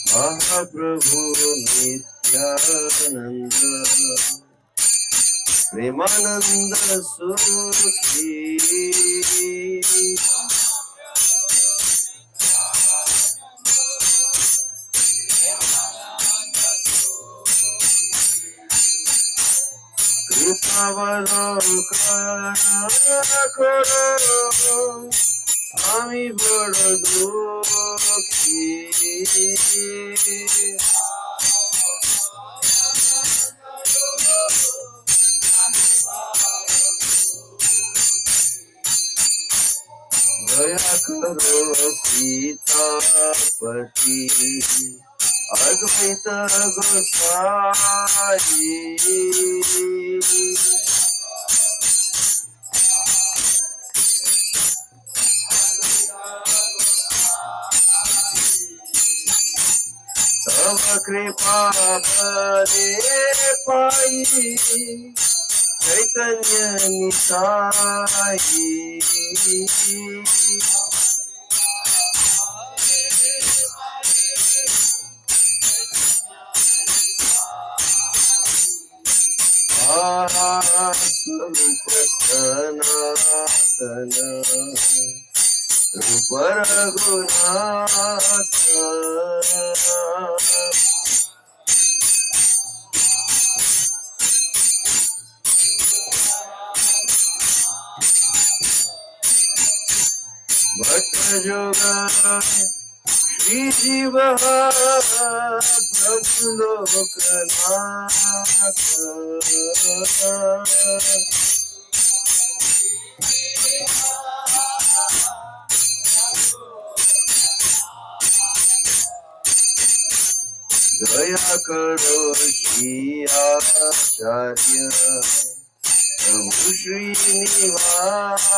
महाप्रभु नित्यानंद प्रेमानंद सुखी कृपावलोकन करो আমি বড় দুঃখী দয়া করো সীতাপতি অদ্বৈত গোসাই तव कृपा बले पाई चैतन्य निताई स्वरूप सनातन रूप रघुनाथ भक्त जोगा श्री जीव प्रभु लोकनाथ दया करो श्री आचार्य प्रभु श्रीनिवास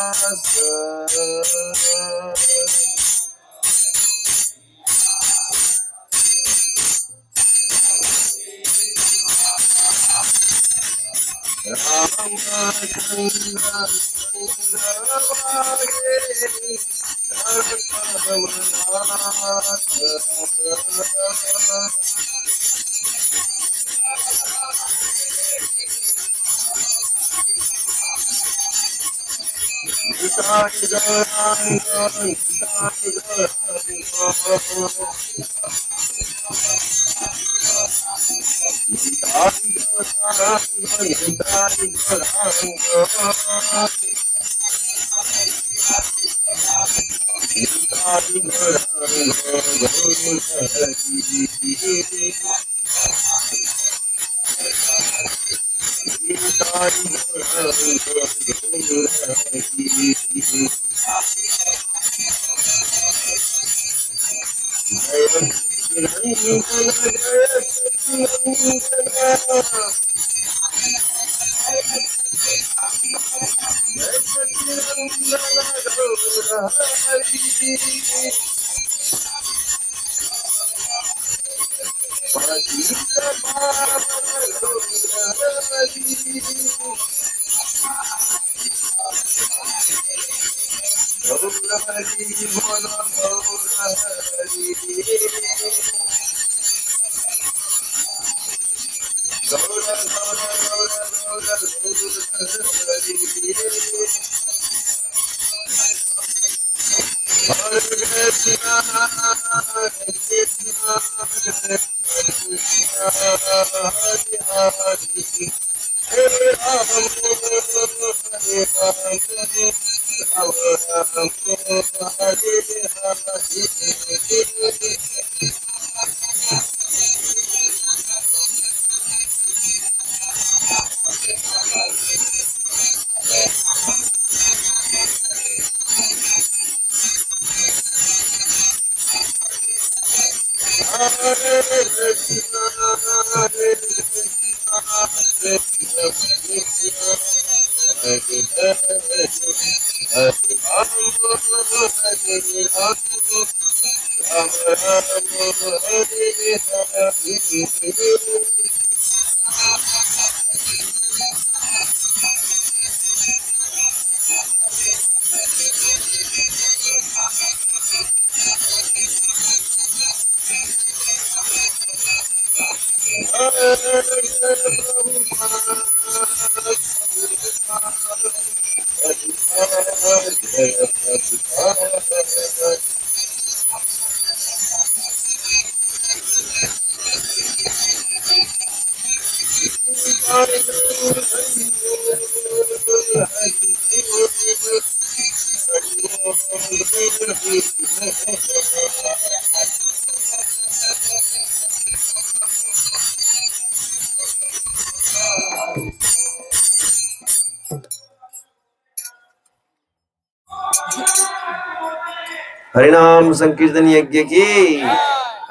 हरिनाम संकीर्तन यज्ञ की,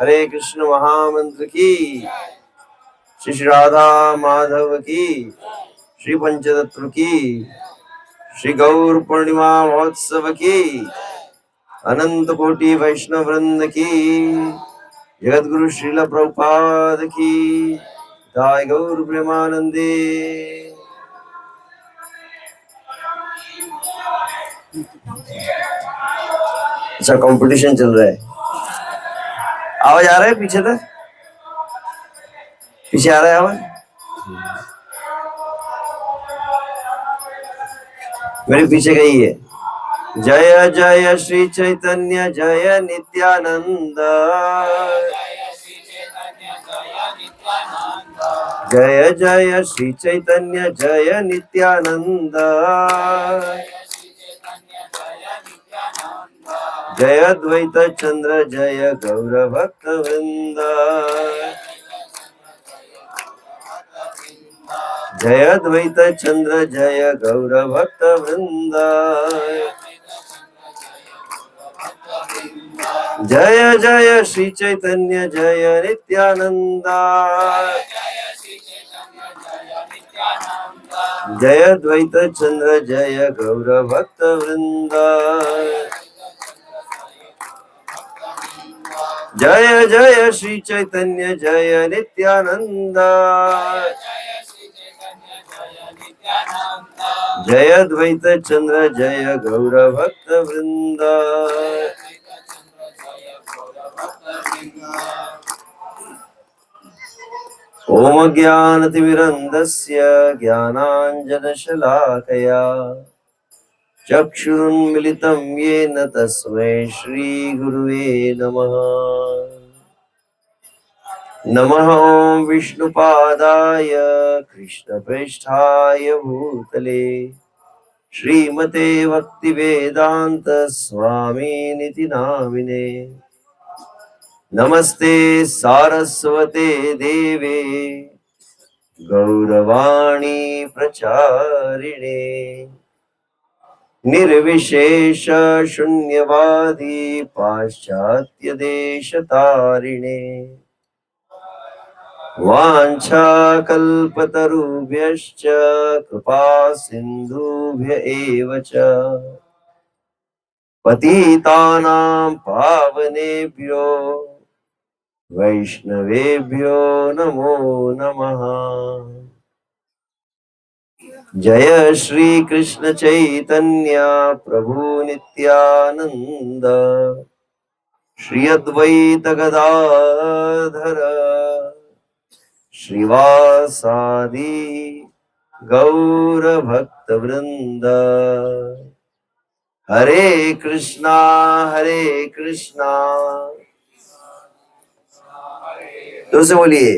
हरे कृष्ण महामंत्र की, श्री राधा माधव की, श्री पंचतत्व की, श्री गौर पूर्णिमा महोत्सव की, अनंत कोटि वैष्णव वृंद की, जगत गुरु श्रील प्रभुपाद की, जय गौर प्रेमानंदे। अच्छा कंपटीशन चल रहा है, आवाज आ रहा है पीछे तक? पीछे आ रहा है आवाज? मेरे पीछे गई है। जय जय श्री चैतन्य जय नित्यानंद, जय जय श्री चैतन्य जय नित्यानंद, जय द्वैत चंद्र जय गौर भक्त वृंद, जय द्वैत चंद्र जय गौर भक्त वृंद, जय जय श्री चैतन्य जय नित्यानंद, जय द्वैत चंद्र जय गौर भक्त वृंद, जय जय श्री चैतन्य जय नित्यानंद, जय द्वैत चंद्र जय गौर भक्त वृंद। ओम ज्ञानतिमिरन्धस्य ज्ञानाञ्जनशलाकया चक्षुरुन्मिलितं येन तस्मै श्रीगुरुवे नमः। नमः ओं विष्णुपादाय कृष्णप्रेष्ठाय भूतले श्रीमते भक्तिवेदांत स्वामिनिति नामिने। नमस्ते सारस्वते देवे गौरवाणी प्रचारिणे निर्विशेष शून्यवादी पाश्चात्य देशतारिणे वाञ्छाकल्पतरुभ्यश्च कृपा सिन्धुभ्य एव च पतितानां पावनेभ्यो वैष्णवेभ्यो नमो नमः। जय श्री कृष्ण चैतन्य प्रभु नित्यानंद, श्री अद्वैत गदाधर श्रीवासादि गौर भक्त वृंद। हरे कृष्णा तो से बोलिए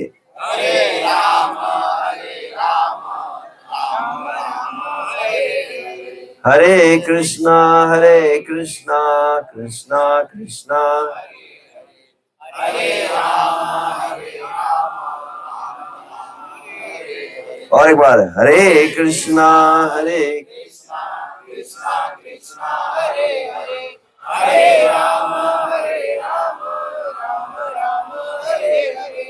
हरे कृष्णा कृष्णा कृष्णा और एक बार हरे कृष्णा कृष्णा कृष्णा हरे हरे हरे राम राम राम हरे हरे।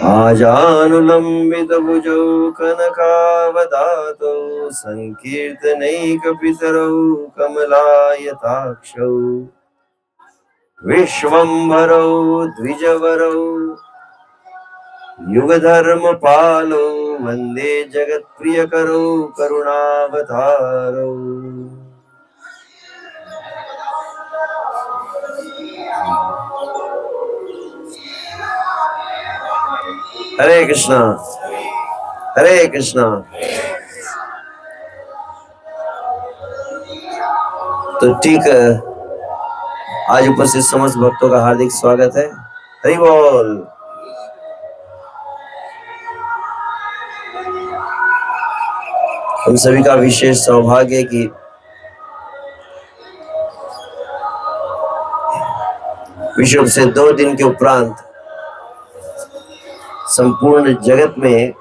आजानुलंबित भुजौ कनकावदातौ संकीर्तनैकपितरौ कमलायताक्षौ विश्वम्भरौ द्विजवरौ युगधर्मपालौ वन्दे जगत्प्रियकरौ करुणावतारौ। हरे कृष्णा हरे कृष्णा। तो ठीक आज उपस्थित समस्त भक्तों का हार्दिक स्वागत है। हरि बोल। हम सभी का विशेष सौभाग्य है कि विश्व से 2 दिन के उपरांत संपूर्ण जगत में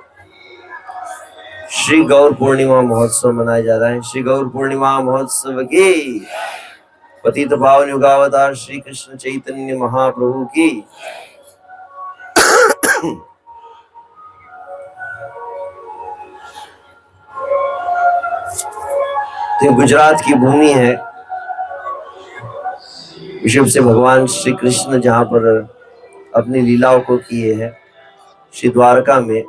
श्री गौर पूर्णिमा महोत्सव मनाया जा रहा है। श्री गौर पूर्णिमा महोत्सव की पतित पावन युगावतार श्री कृष्ण चैतन्य महाप्रभु की तो गुजरात की भूमि है। विश्व से भगवान श्री कृष्ण जहाँ पर अपनी लीलाओं को किए हैं, श्री द्वारका में,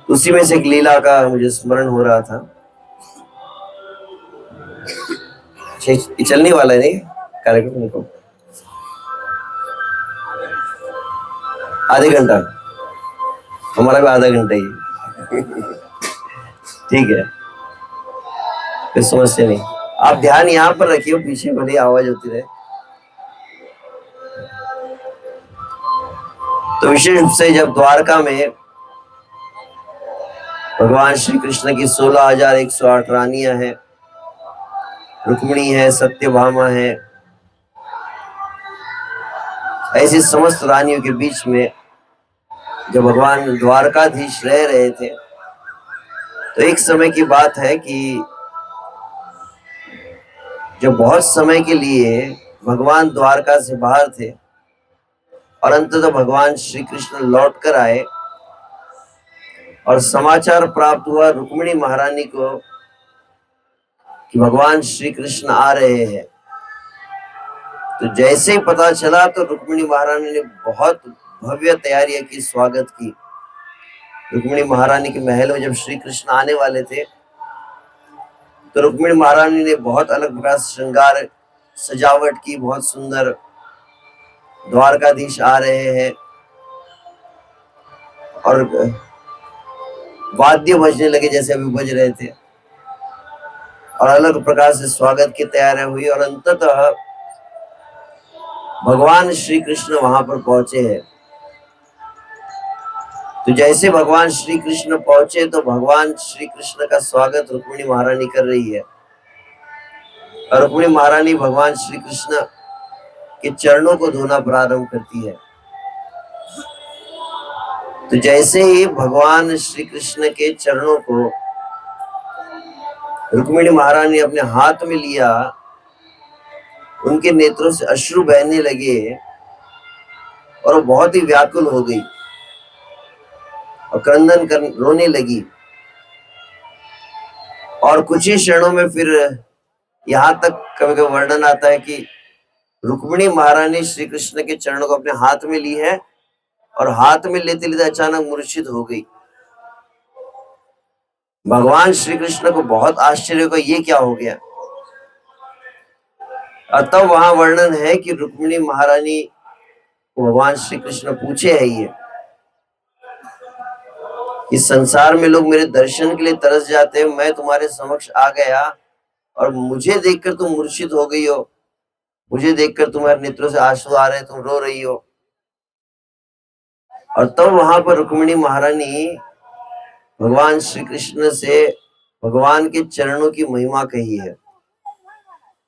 उसी में से एक लीला का मुझे स्मरण हो रहा था। चलने वाला है नहीं कार्यक्रम को, आधे घंटा, हमारा भी आधा घंटा ही ठीक है, कोई समस्या नहीं। आप ध्यान यहाँ पर रखिए, पीछे भले आवाज होती रहे। तो विशेष रूप से जब द्वारका में भगवान श्री कृष्ण की 16,108 रानियां हैं, रुक्मिणी है, सत्यभामा है, ऐसी समस्त रानियों के बीच में जब भगवान द्वारकाधीश रह रहे थे, तो एक समय की बात है कि जब बहुत समय के लिए भगवान द्वारका से बाहर थे और अंततः भगवान श्री कृष्ण लौट कर आए और समाचार प्राप्त हुआ रुक्मिणी महारानी को कि भगवान श्री कृष्ण आ रहे हैं। तो जैसे ही पता चला तो रुक्मिणी महारानी ने बहुत भव्य तैयारियां की, स्वागत की। रुक्मिणी महारानी के महल में जब श्री कृष्ण आने वाले थे तो रुक्मिणी महारानी ने बहुत अलग प्रकार से श्रृंगार सजावट की, बहुत सुंदर। द्वारकाधीश आ रहे हैं और वाद्य बजने लगे जैसे अभी बज रहे थे और अलग प्रकार से स्वागत की तैयारियां हुई और अंततः भगवान श्री कृष्ण वहां पर पहुंचे हैं। तो जैसे भगवान श्री कृष्ण पहुंचे तो भगवान श्री कृष्ण का स्वागत रुक्मिणी महारानी कर रही है और रुक्मिणी महारानी भगवान श्री कृष्ण के चरणों को धोना प्रारंभ करती है। तो जैसे ही भगवान श्री कृष्ण के चरणों को रुक्मिणी महारानी अपने हाथ में लिया, उनके नेत्रों से अश्रु बहने लगे और वो बहुत ही व्याकुल हो गई और क्रंदन कर रोने लगी। और कुछ ही क्षणों में फिर यहाँ तक कभी कभी वर्णन आता है कि रुक्मिणी महारानी श्री कृष्ण के चरणों को अपने हाथ में ली है और हाथ में लेते लेते अचानक मूर्छित हो गई। भगवान श्री कृष्ण को बहुत आश्चर्य हुआ, ये क्या हो गया। और तब वहां वर्णन है कि रुक्मिणी महारानी को भगवान श्री कृष्ण पूछे है ये, इस संसार में लोग मेरे दर्शन के लिए तरस जाते हैं, मैं तुम्हारे समक्ष आ गया और मुझे देखकर तुम मूर्छित हो गई हो, मुझे देखकर तुम्हारे नेत्रों से आंसू आ रहे हैं, तुम रो रही हो। और तब वहां पर रुक्मिणी महारानी भगवान श्री कृष्ण से भगवान के चरणों की महिमा कही है,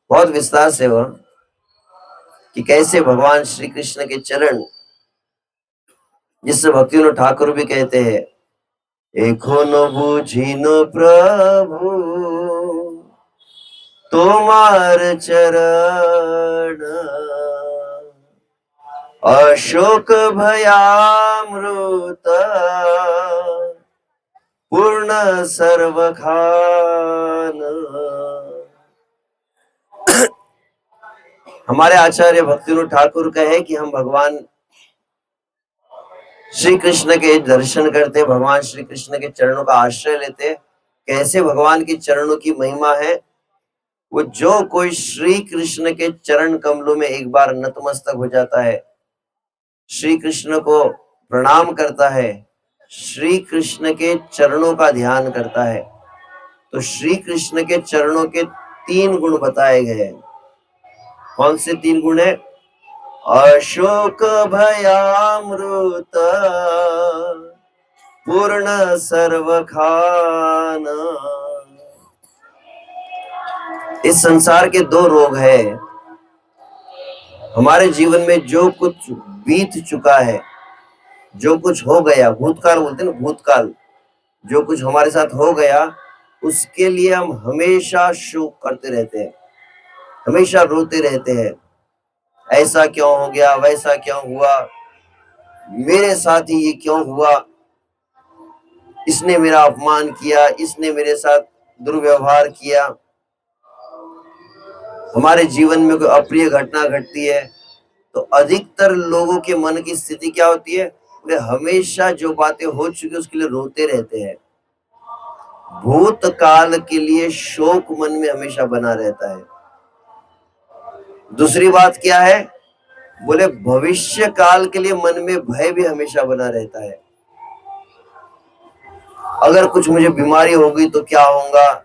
बहुत विस्तार से वह, कि कैसे भगवान श्री कृष्ण के चरण, जिससे भक्तियों ठाकुर भी कहते हैं, एखोनो बुझिनो प्रभु तुम्हार चरण, अशोक भयामृत पूर्ण सर्वखान। हमारे आचार्य भक्तिविनोद ठाकुर कहे कि हम भगवान श्री कृष्ण के दर्शन करते, भगवान श्री कृष्ण के चरणों का आश्रय लेते। कैसे भगवान के चरणों की महिमा है, वो जो कोई श्री कृष्ण के चरण कमलों में एक बार नतमस्तक हो जाता है, श्री कृष्ण को प्रणाम करता है, श्री कृष्ण के चरणों का ध्यान करता है, तो श्री कृष्ण के चरणों के 3 गुण बताए गए हैं। कौन से 3 गुण है? अशोक भयामृत पूर्ण सर्व खान। इस संसार के 2 रोग है। हमारे जीवन में जो कुछ बीत चुका है, जो कुछ हो गया, भूतकाल बोलते हैं ना, भूतकाल, जो कुछ हमारे साथ हो गया, उसके लिए हम हमेशा शोक करते रहते हैं, हमेशा रोते रहते हैं। ऐसा क्यों हो गया, वैसा क्यों हुआ, मेरे साथ ही ये क्यों हुआ, इसने मेरा अपमान किया, इसने मेरे साथ दुर्व्यवहार किया। हमारे जीवन में कोई अप्रिय घटना घटती है तो अधिकतर लोगों के मन की स्थिति क्या होती है? वे हमेशा जो बातें हो चुकी उसके लिए रोते रहते हैं। भूतकाल के लिए शोक मन में हमेशा बना रहता है। दूसरी बात क्या है? बोले भविष्य काल के लिए मन में भय भी हमेशा बना रहता है। अगर कुछ मुझे बीमारी हो गई तो क्या होगा,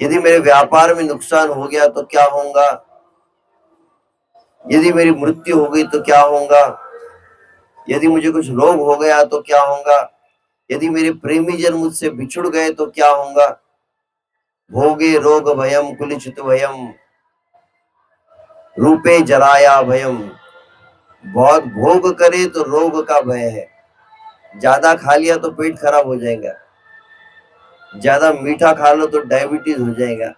यदि मेरे व्यापार में नुकसान हो गया तो क्या होगा, यदि मेरी मृत्यु हो गई तो क्या होगा, यदि मुझे कुछ रोग हो गया तो क्या होगा, यदि मेरे प्रेमी जन मुझसे बिछुड़ गए तो क्या होगा। भोगे रोग भयम कुलिचित भयम रूपे जराया भयम। बहुत भोग करे तो रोग का भय है। ज्यादा खा लिया तो पेट खराब हो जाएगा, ज्यादा मीठा खा लो तो डायबिटीज हो जाएगा।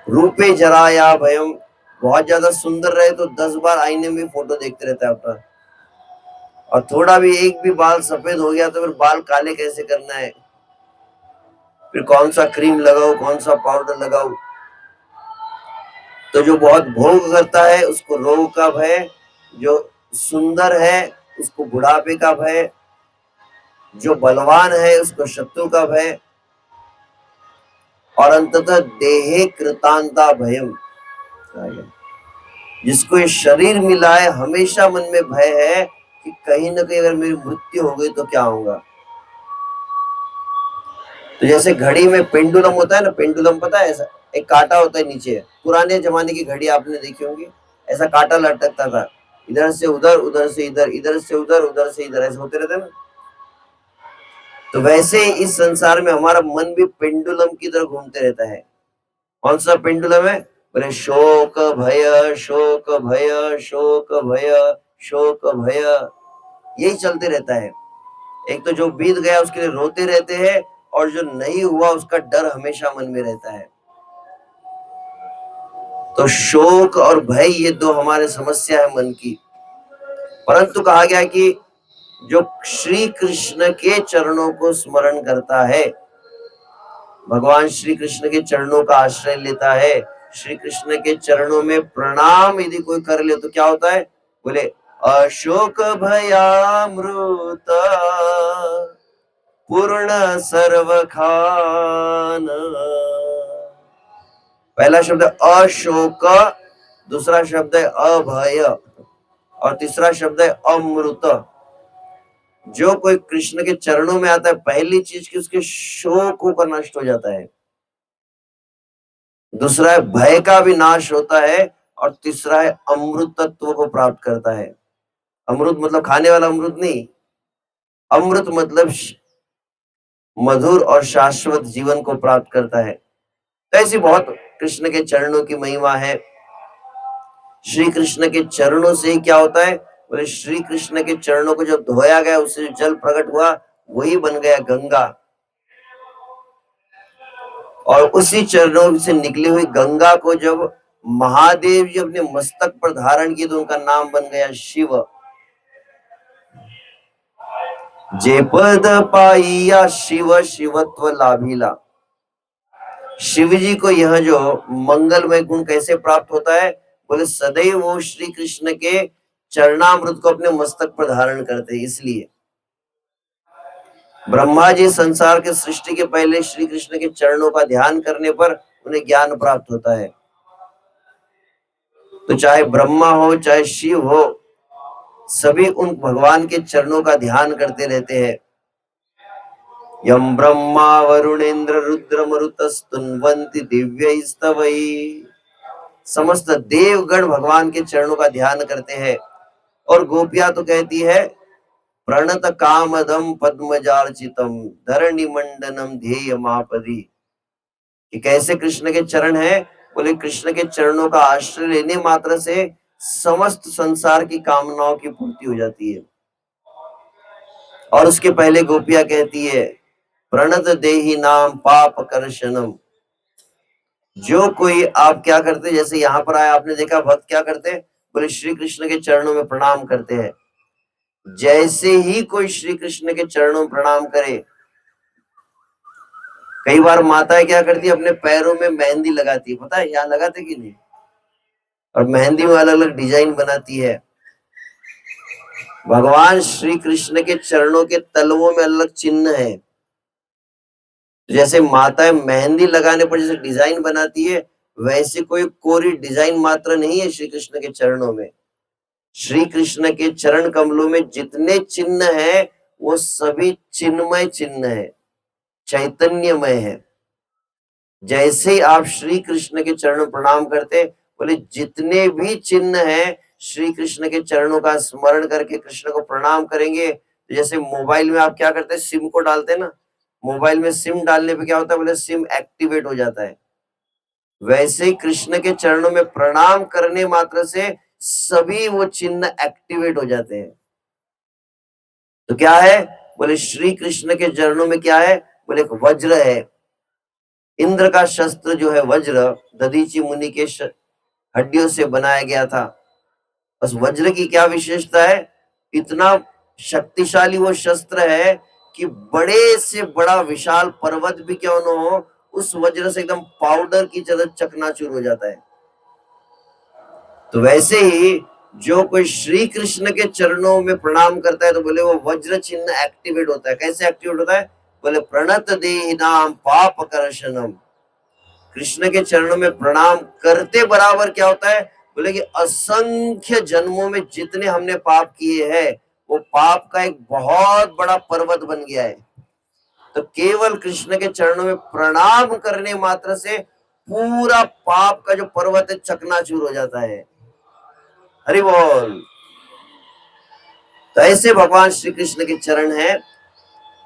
रूपे जराया भयम, बहुत ज्यादा सुंदर रहे तो 10 बार आईने में फोटो देखते रहता है अपना, और थोड़ा भी एक भी बाल सफेद हो गया तो फिर बाल काले कैसे करना है, फिर कौन सा क्रीम लगाओ, कौन सा पाउडर लगाओ। तो जो बहुत भोग करता है उसको रोग का भय, जो सुंदर है उसको बुढ़ापे का भय, जो बलवान है उसको शत्रु का भय, और अंततः देहे कृतांता भयम। जिसको ये शरीर मिला है हमेशा मन में भय है कि कहीं ना कहीं अगर मेरी मृत्यु हो गई तो क्या होगा। तो जैसे घड़ी में पेंडुलम होता है ना, पेंडुलम पता है, ऐसा एक कांटा होता है नीचे, पुराने जमाने की घड़ी आपने देखी होंगी, ऐसा कांटा लटकता था, इधर से उधर, उधर से इधर, इधर से उधर, उधर से इधर, ऐसे होते रहते ना। तो वैसे इस संसार में हमारा मन भी पेंडुलम की तरह घूमते रहता है। कौन सा पेंडुलम है? बोले शोक भय शोक भय शोक भय शोक भय, यही चलते रहता है। एक तो जो बीत गया उसके लिए रोते रहते हैं, और जो नहीं हुआ उसका डर हमेशा मन में रहता है। तो शोक और भय ये 2 हमारे समस्या है मन की। परंतु कहा गया कि जो श्री कृष्ण के चरणों को स्मरण करता है, भगवान श्री कृष्ण के चरणों का आश्रय लेता है, श्री कृष्ण के चरणों में प्रणाम यदि कोई कर ले तो क्या होता है? बोले अशोक भयामृत पूर्ण सर्व खान। पहला शब्द अशोक, दूसरा शब्द है अभय, और तीसरा शब्द है अमृत। जो कोई कृष्ण के चरणों में आता है, पहली चीज की उसके शोकों का नष्ट हो जाता है, दूसरा है भय का भी नाश होता है, और तीसरा है अमृत तत्व को प्राप्त करता है। अमृत मतलब खाने वाला अमृत नहीं, अमृत मतलब मधुर और शाश्वत जीवन को प्राप्त करता है। तो ऐसी बहुत कृष्ण के चरणों की महिमा है। श्री कृष्ण के चरणों से ही क्या होता है? बोले श्री कृष्ण के चरणों को जब धोया गया, उससे जो जल प्रकट हुआ वही बन गया गंगा, और उसी चरणों से निकली हुई गंगा को जब महादेव जी अपने मस्तक पर धारण किए तो उनका नाम बन गया शिव। जे पद पाइया शिव शिवत्व लाभिला। शिव जी को यह जो मंगलमय गुण कैसे प्राप्त होता है? बोले सदैव वो श्री कृष्ण के चरणामृत को अपने मस्तक पर धारण करते हैं। इसलिए ब्रह्मा जी संसार के सृष्टि के पहले श्री कृष्ण के चरणों का ध्यान करने पर उन्हें ज्ञान प्राप्त होता है। तो चाहे ब्रह्मा हो चाहे शिव हो, सभी उन भगवान के चरणों का ध्यान करते रहते हैं। यम ब्रह्मा वरुणेन्द्र रुद्र मरुतस्तुन्वन्ति दिव्यैस्तवैः। समस्त देवगण भगवान के चरणों का ध्यान करते हैं। और गोपियां तो कहती है प्रणत कामदम पद्मजार्चितम धरणि मंडनम ध्येय मापदी। कि कैसे कृष्ण के चरण है? बोले कृष्ण के चरणों का आश्रय लेने मात्र से समस्त संसार की कामनाओं की पूर्ति हो जाती है। और उसके पहले गोपियां कहती है प्रणत देहि नाम पाप कर्शनम। जो कोई आप क्या करते, जैसे यहाँ पर आया आपने देखा भक्त क्या करते, बोले श्री कृष्ण के चरणों में प्रणाम करते हैं। जैसे ही कोई श्री कृष्ण के चरणों में प्रणाम करे, कई बार माताएं क्या करती है अपने पैरों में मेहंदी लगाती है, पता है यहाँ लगाते कि नहीं? और मेहंदी में अलग अलग डिजाइन बनाती है। भगवान श्री कृष्ण के चरणों के तलवों में अलग चिन्ह है। जैसे माताएं मेहंदी लगाने पर जैसे डिजाइन बनाती है, वैसे कोई कोरी डिजाइन मात्र नहीं है श्री कृष्ण के चरणों में। श्री कृष्ण के चरण कमलों में जितने चिन्ह है वो सभी चिन्मय चिन्ह है, चैतन्यमय है। जैसे ही आप श्री कृष्ण के चरणों प्रणाम करते, बोले जितने भी चिन्ह हैं श्री कृष्ण के चरणों का स्मरण करके कृष्ण को प्रणाम करेंगे। जैसे मोबाइल में आप क्या करते हैं, सिम को डालते हैं ना, मोबाइल में सिम डालने पे क्या होता है, बोले सिम एक्टिवेट हो जाता है। वैसे ही कृष्ण के चरणों में प्रणाम करने मात्र से सभी वो चिन्ह एक्टिवेट हो जाते हैं। तो क्या है, बोले श्री कृष्ण के चरणों में क्या है, बोले एक वज्र है। इंद्र का शस्त्र जो है वज्र, दधीची मुनि के हड्डियों से बनाया गया था। बस वज्र की क्या विशेषता है, इतना शक्तिशाली वो शस्त्र है कि बड़े से बड़ा विशाल पर्वत भी क्यों न हो, उस वज्र से एकदम पाउडर की तरह चकनाचूर हो जाता है। तो वैसे ही जो कोई श्री कृष्ण के चरणों में प्रणाम करता है तो बोले वो वज्र चिन्ह एक्टिवेट होता है। कैसे एक्टिवेट होता है, बोले प्रणत देहि नाम पाप कर्शनम। कृष्ण के चरणों में प्रणाम करते बराबर क्या होता है, बोले कि असंख्य जन्मों में जितने हमने पाप किए हैं वो पाप का एक बहुत बड़ा पर्वत बन गया है। तो केवल कृष्ण के चरणों में प्रणाम करने मात्र से पूरा पाप का जो पर्वत है चकनाचूर हो जाता है। हरि बोल। तो ऐसे भगवान श्री कृष्ण के चरण हैं।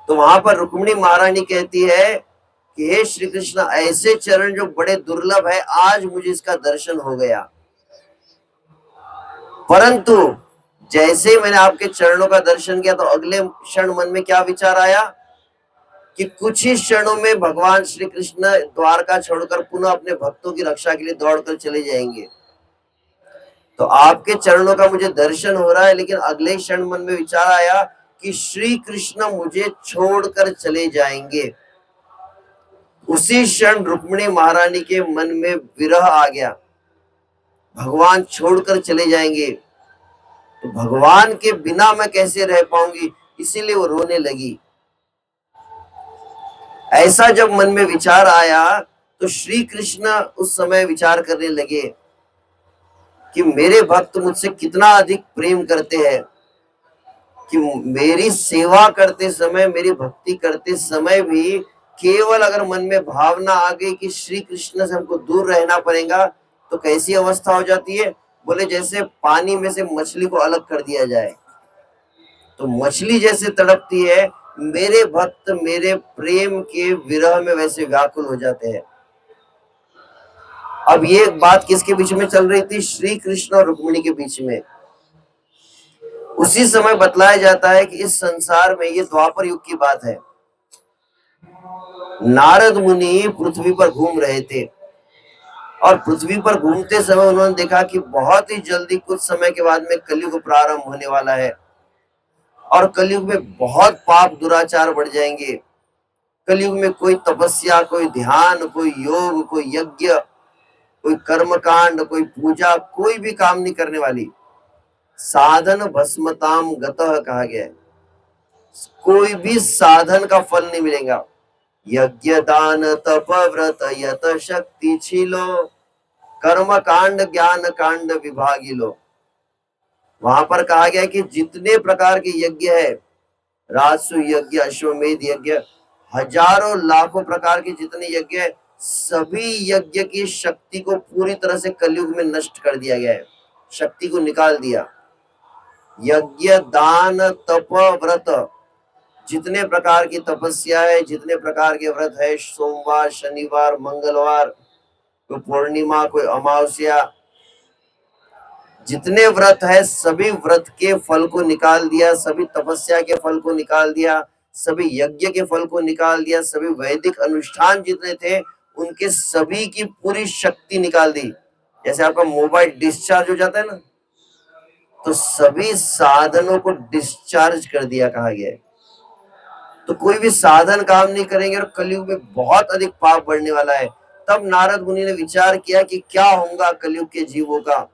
तो वहां पर रुक्मिणी महारानी कहती है कि हे श्री कृष्ण, ऐसे चरण जो बड़े दुर्लभ है, आज मुझे इसका दर्शन हो गया। परंतु जैसे ही मैंने आपके चरणों का दर्शन किया तो अगले क्षण मन में क्या विचार आया कि कुछ ही क्षणों में भगवान श्री कृष्ण द्वारका छोड़कर पुनः अपने भक्तों की रक्षा के लिए दौड़कर चले जाएंगे। तो आपके चरणों का मुझे दर्शन हो रहा है, लेकिन अगले क्षण मन में विचार आया कि श्री कृष्ण मुझे छोड़कर चले जाएंगे। उसी क्षण रुक्मिणी महारानी के मन में विरह आ गया, भगवान छोड़कर चले जाएंगे तो भगवान के बिना मैं कैसे रह पाऊंगी, इसीलिए वो रोने लगी। ऐसा जब मन में विचार आया तो श्री कृष्ण उस समय विचार करने लगे कि मेरे भक्त मुझसे कितना अधिक प्रेम करते हैं कि मेरी सेवा करते समय, मेरी भक्ति करते समय भी केवल अगर मन में भावना आ गई कि श्री कृष्ण से हमको दूर रहना पड़ेगा तो कैसी अवस्था हो जाती है, बोले जैसे पानी में से मछली को अलग कर दिया जाए। तो मछली जैसे तड़पती है, मेरे भक्त मेरे प्रेम के विरह में वैसे व्याकुल हो जाते हैं। अब ये बात किसके बीच में चल रही थी, श्री कृष्ण और रुक्मिणी के बीच में। उसी समय बतलाया जाता है कि इस संसार में, ये द्वापर युग की बात है, नारद मुनि पृथ्वी पर घूम रहे थे और पृथ्वी पर घूमते समय उन्होंने देखा कि बहुत ही जल्दी कुछ समय के बाद में कलयुग प्रारंभ होने वाला है और कलयुग में बहुत पाप दुराचार बढ़ जाएंगे। कलयुग में कोई तपस्या, कोई ध्यान, कोई योग, कोई यज्ञ, कोई कर्मकांड, कोई पूजा, कोई भी काम नहीं करने वाली। साधन भस्मताम गतः कहा गया है, कोई भी साधन का फल नहीं मिलेगा। यज्ञ दान तप व्रत यत शक्ति छिलो, कर्म कांड ज्ञान कांड विभागी लो। वहां पर कहा गया कि जितने प्रकार के यज्ञ है, राजसु यज्ञ, अश्वमेध यज्ञ, हजारों लाखों प्रकार के जितने यज्ञ है, सभी यज्ञ की शक्ति को पूरी तरह से कलयुग में नष्ट कर दिया गया है, शक्ति को निकाल दिया। यज्ञ दान तप व्रत, जितने प्रकार की तपस्या है, जितने प्रकार के व्रत है, सोमवार शनिवार मंगलवार, कोई पूर्णिमा कोई अमावस्या, जितने व्रत है सभी व्रत के फल को निकाल दिया, सभी तपस्या के फल को निकाल दिया, सभी यज्ञ के फल को निकाल दिया, सभी वैदिक अनुष्ठान जितने थे उनके सभी की पूरी शक्ति निकाल दी। जैसे आपका मोबाइल डिस्चार्ज हो जाता है ना, तो सभी साधनों को डिस्चार्ज कर दिया कहा गया है। तो कोई भी साधन काम नहीं करेंगे और कलयुग में बहुत अधिक पाप बढ़ने वाला है। तब नारद मुनि ने विचार किया कि क्या होगा कलयुग के जीवों का।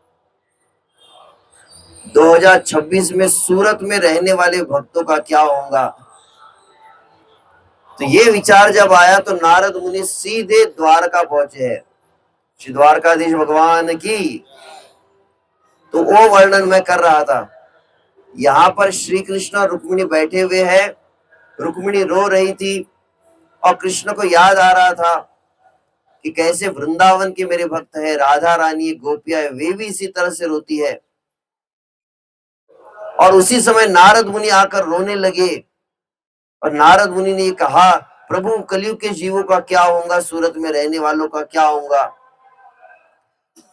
2026 में सूरत में रहने वाले भक्तों का क्या होगा। तो ये विचार जब आया तो नारद मुनि सीधे द्वारका पहुंचे हैं, श्री द्वारकाधीश भगवान की। तो वो वर्णन मैं कर रहा था। यहाँ पर श्री कृष्ण और रुक्मिणी बैठे हुए हैं, रुक्मिणी रो रही थी और कृष्ण को याद आ रहा था कि कैसे वृंदावन के मेरे भक्त है, राधा रानी गोपियां है, वे भी इसी तरह से रोती है। और उसी समय नारद मुनि आकर रोने लगे और नारद मुनि ने कहा, प्रभु कलयुग के जीवों का क्या होगा, सूरत में रहने वालों का क्या होगा।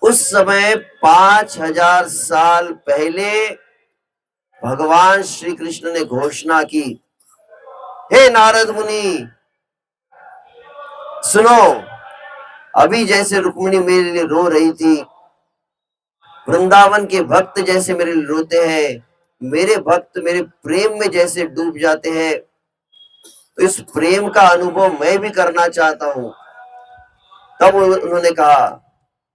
उस समय 5000 साल पहले भगवान श्री कृष्ण ने घोषणा की, हे नारद मुनि सुनो, अभी जैसे रुक्मिणी मेरे लिए रो रही थी, वृंदावन के भक्त जैसे मेरे लिए रोते हैं, मेरे भक्त मेरे प्रेम में जैसे डूब जाते हैं, तो इस प्रेम का अनुभव मैं भी करना चाहता हूं। तब उन्होंने कहा,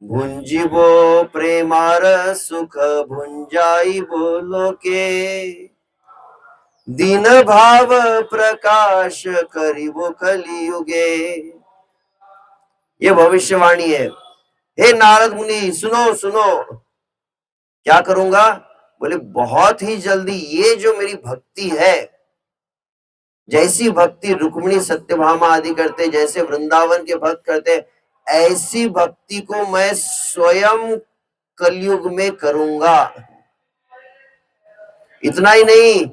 भुंजिबो प्रेमार सुख भुंजाइबो लोके, दीन भाव प्रकाश करिबो कलियुगे। ये भविष्यवाणी है। हे नारद मुनि सुनो सुनो, क्या करूंगा। बोले बहुत ही जल्दी ये जो मेरी भक्ति है, जैसी भक्ति रुक्मिणी सत्यभामा आदि करते, जैसे वृंदावन के भक्त करते, ऐसी भक्ति को मैं स्वयं कलयुग में करूंगा। इतना ही नहीं,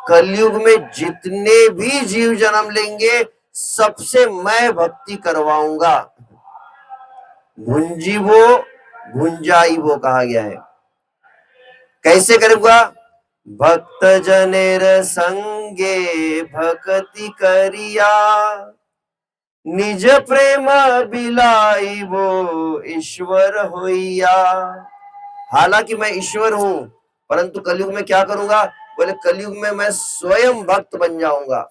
कलयुग में जितने भी जीव जन्म लेंगे सबसे मैं भक्ति करवाऊंगा। भुंजीवो भुंजाइवो कहा गया है। कैसे करूंगा। भक्त जनेर संगे भक्ति करिया, निज प्रेम बिलाइबो ईश्वर होइया। हालांकि मैं ईश्वर हूं, परंतु कलयुग में क्या करूंगा। बोले कलयुग में मैं स्वयं भक्त बन जाऊंगा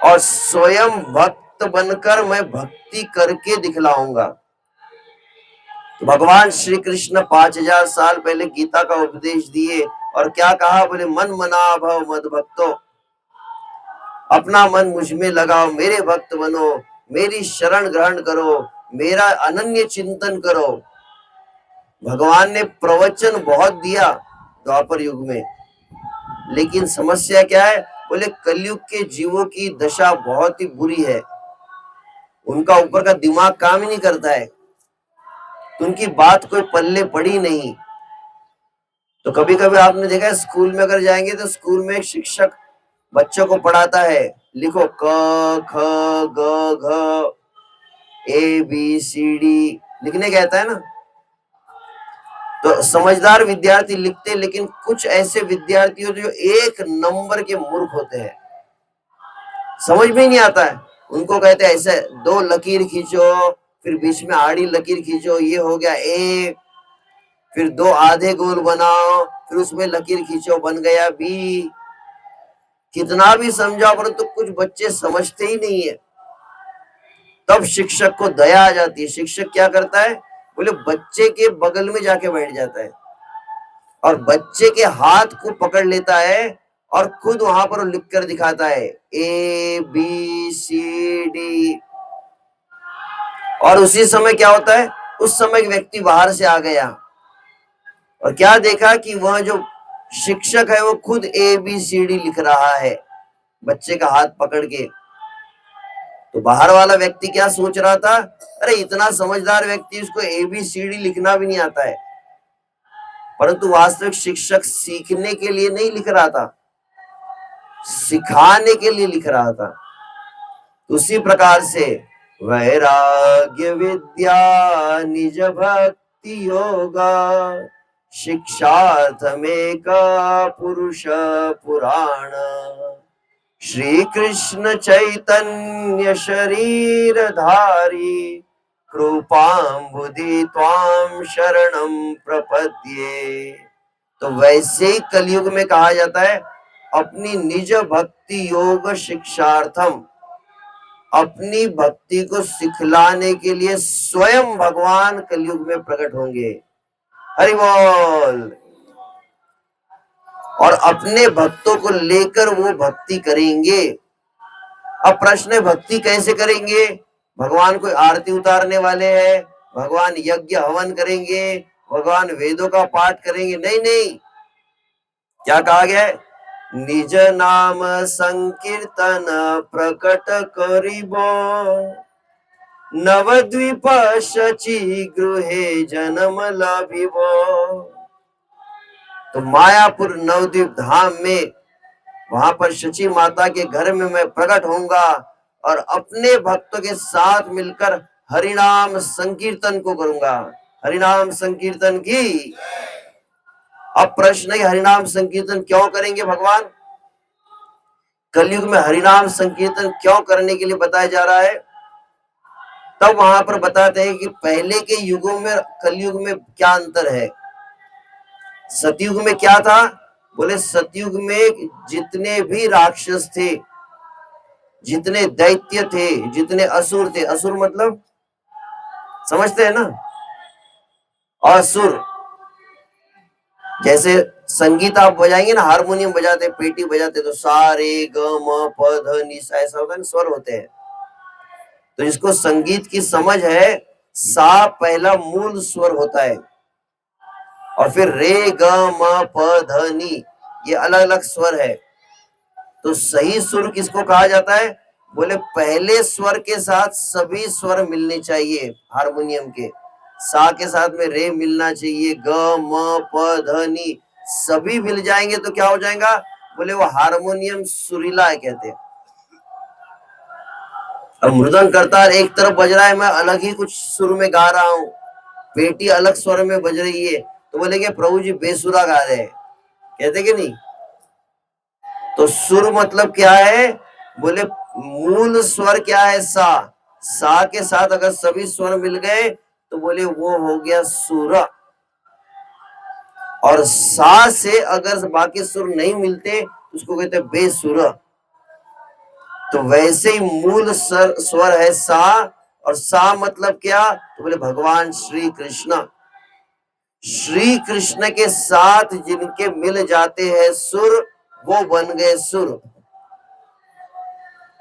और स्वयं भक्त बनकर मैं भक्ति करके दिखलाऊंगा। तो भगवान श्री कृष्ण 5000 साल पहले गीता का उपदेश दिए और क्या कहा। बोले मन मना भव मद भक्तो, अपना मन मुझ में लगाओ, मेरे भक्त बनो, मेरी शरण ग्रहण करो, मेरा अनन्य चिंतन करो। भगवान ने प्रवचन बहुत दिया द्वापर युग में, लेकिन समस्या क्या है। बोले कलयुग के जीवों की दशा बहुत ही बुरी है, उनका ऊपर का दिमाग काम ही नहीं करता है, तो उनकी बात कोई पल्ले पड़ी नहीं। तो कभी कभी आपने देखा है, स्कूल में अगर जाएंगे तो स्कूल में एक शिक्षक बच्चों को पढ़ाता है, लिखो क ख ग घ ए बी सी डी लिखने कहता है ना। तो समझदार विद्यार्थी लिखते, लेकिन कुछ ऐसे विद्यार्थी होते जो एक नंबर के मूर्ख होते हैं, समझ में ही नहीं आता है। उनको कहते हैं ऐसे 2 लकीर खींचो, फिर बीच में आड़ी लकीर खींचो, ये हो गया ए, फिर 2 आधे गोल बनाओ, फिर उसमें लकीर खींचो, बन गया बी। कितना भी समझाओ परंतु कुछ बच्चे समझते ही नहीं है। तब शिक्षक को दया आ जाती है। शिक्षक क्या करता है, बोले बच्चे के बगल में जाके बैठ जाता है और बच्चे के हाथ को पकड़ लेता है और खुद वहां पर लिख कर दिखाता है ABCD। और उसी समय क्या होता है, उस समय व्यक्ति बाहर से आ गया और क्या देखा कि वह जो शिक्षक है वो खुद ABCD लिख रहा है बच्चे का हाथ पकड़ के। तो बाहर वाला व्यक्ति क्या सोच रहा था, अरे इतना समझदार व्यक्ति, उसको ABCD लिखना भी नहीं आता है। परंतु वास्तविक शिक्षक सीखने के लिए नहीं लिख रहा था, सिखाने के लिए लिख रहा था। उसी प्रकार से वैराग्य विद्या निज भक्ति योगा शिक्षार्थ में का पुरुष पुराण श्री कृष्ण चैतन्य शरीर धारी कृपाम्बुधि त्वाम शरणम प्रपद्ये। तो वैसे ही कलयुग में कहा जाता है अपनी निज भक्ति योग शिक्षार्थम, अपनी भक्ति को सिखलाने के लिए स्वयं भगवान कलयुग में प्रकट होंगे। हरि बोल। और अपने भक्तों को लेकर वो भक्ति करेंगे। अब प्रश्न है भक्ति कैसे करेंगे, भगवान कोई आरती उतारने वाले हैं, भगवान यज्ञ हवन करेंगे, भगवान वेदों का पाठ करेंगे? नहीं नहीं, क्या कहा गया है, निज नाम संकीर्तन प्रकट करिबो नवद्वीप शची गृहे जन्म लभिबो। तो मायापुर नवद्वीप धाम में, वहां पर शची माता के घर में मैं प्रकट होऊंगा और अपने भक्तों के साथ मिलकर हरिनाम संकीर्तन को करूंगा। हरिनाम संकीर्तन की। अब प्रश्न है हरिनाम संकीर्तन क्यों करेंगे भगवान? कलयुग में हरिनाम संकीर्तन क्यों करने के लिए बताया जा रहा है? तब वहां पर बताते हैं कि पहले के युगों में कलयुग में क्या अंतर है। सतयुग में क्या था, बोले सतयुग में जितने भी राक्षस थे, जितने दैत्य थे, जितने असुर थे, असुर मतलब समझते हैं ना, असुर। जैसे संगीत आप बजाएंगे ना, हारमोनियम बजाते, पेटी बजाते, तो सारे ग म प ध नि सा ऐसा होता है, स्वर होते हैं। तो जिसको संगीत की समझ है, सा पहला मूल स्वर होता है और फिर रे ग म प ध नि ये अलग अलग स्वर है। तो सही सुर किसको कहा जाता है, बोले पहले स्वर के साथ सभी स्वर मिलने चाहिए। हारमोनियम के सा के साथ में रे मिलना चाहिए, ग म प ध नि सभी मिल जाएंगे तो क्या हो जाएगा, बोले वो हारमोनियम सुरीला है कहते हैं। अब मृदंग करतार एक तरफ बज रहा है, मैं अलग ही कुछ सुर में गा रहा हूँ, पेटी अलग स्वर में बज रही है, तो बोलेंगे प्रभु जी बेसुरा गा रहे हैं, कहते कि नहीं। तो सुर मतलब क्या है, बोले मूल स्वर क्या है, सा के साथ अगर सभी स्वर मिल गए तो बोले वो हो गया सुर। और सा से अगर बाकी सुर नहीं मिलते उसको कहते हैं बेसुर। तो वैसे ही मूल स्वर है सा, और सा मतलब क्या, तो बोले भगवान श्री कृष्ण। श्री कृष्ण के साथ जिनके मिल जाते हैं सुर, वो बन गए सुर।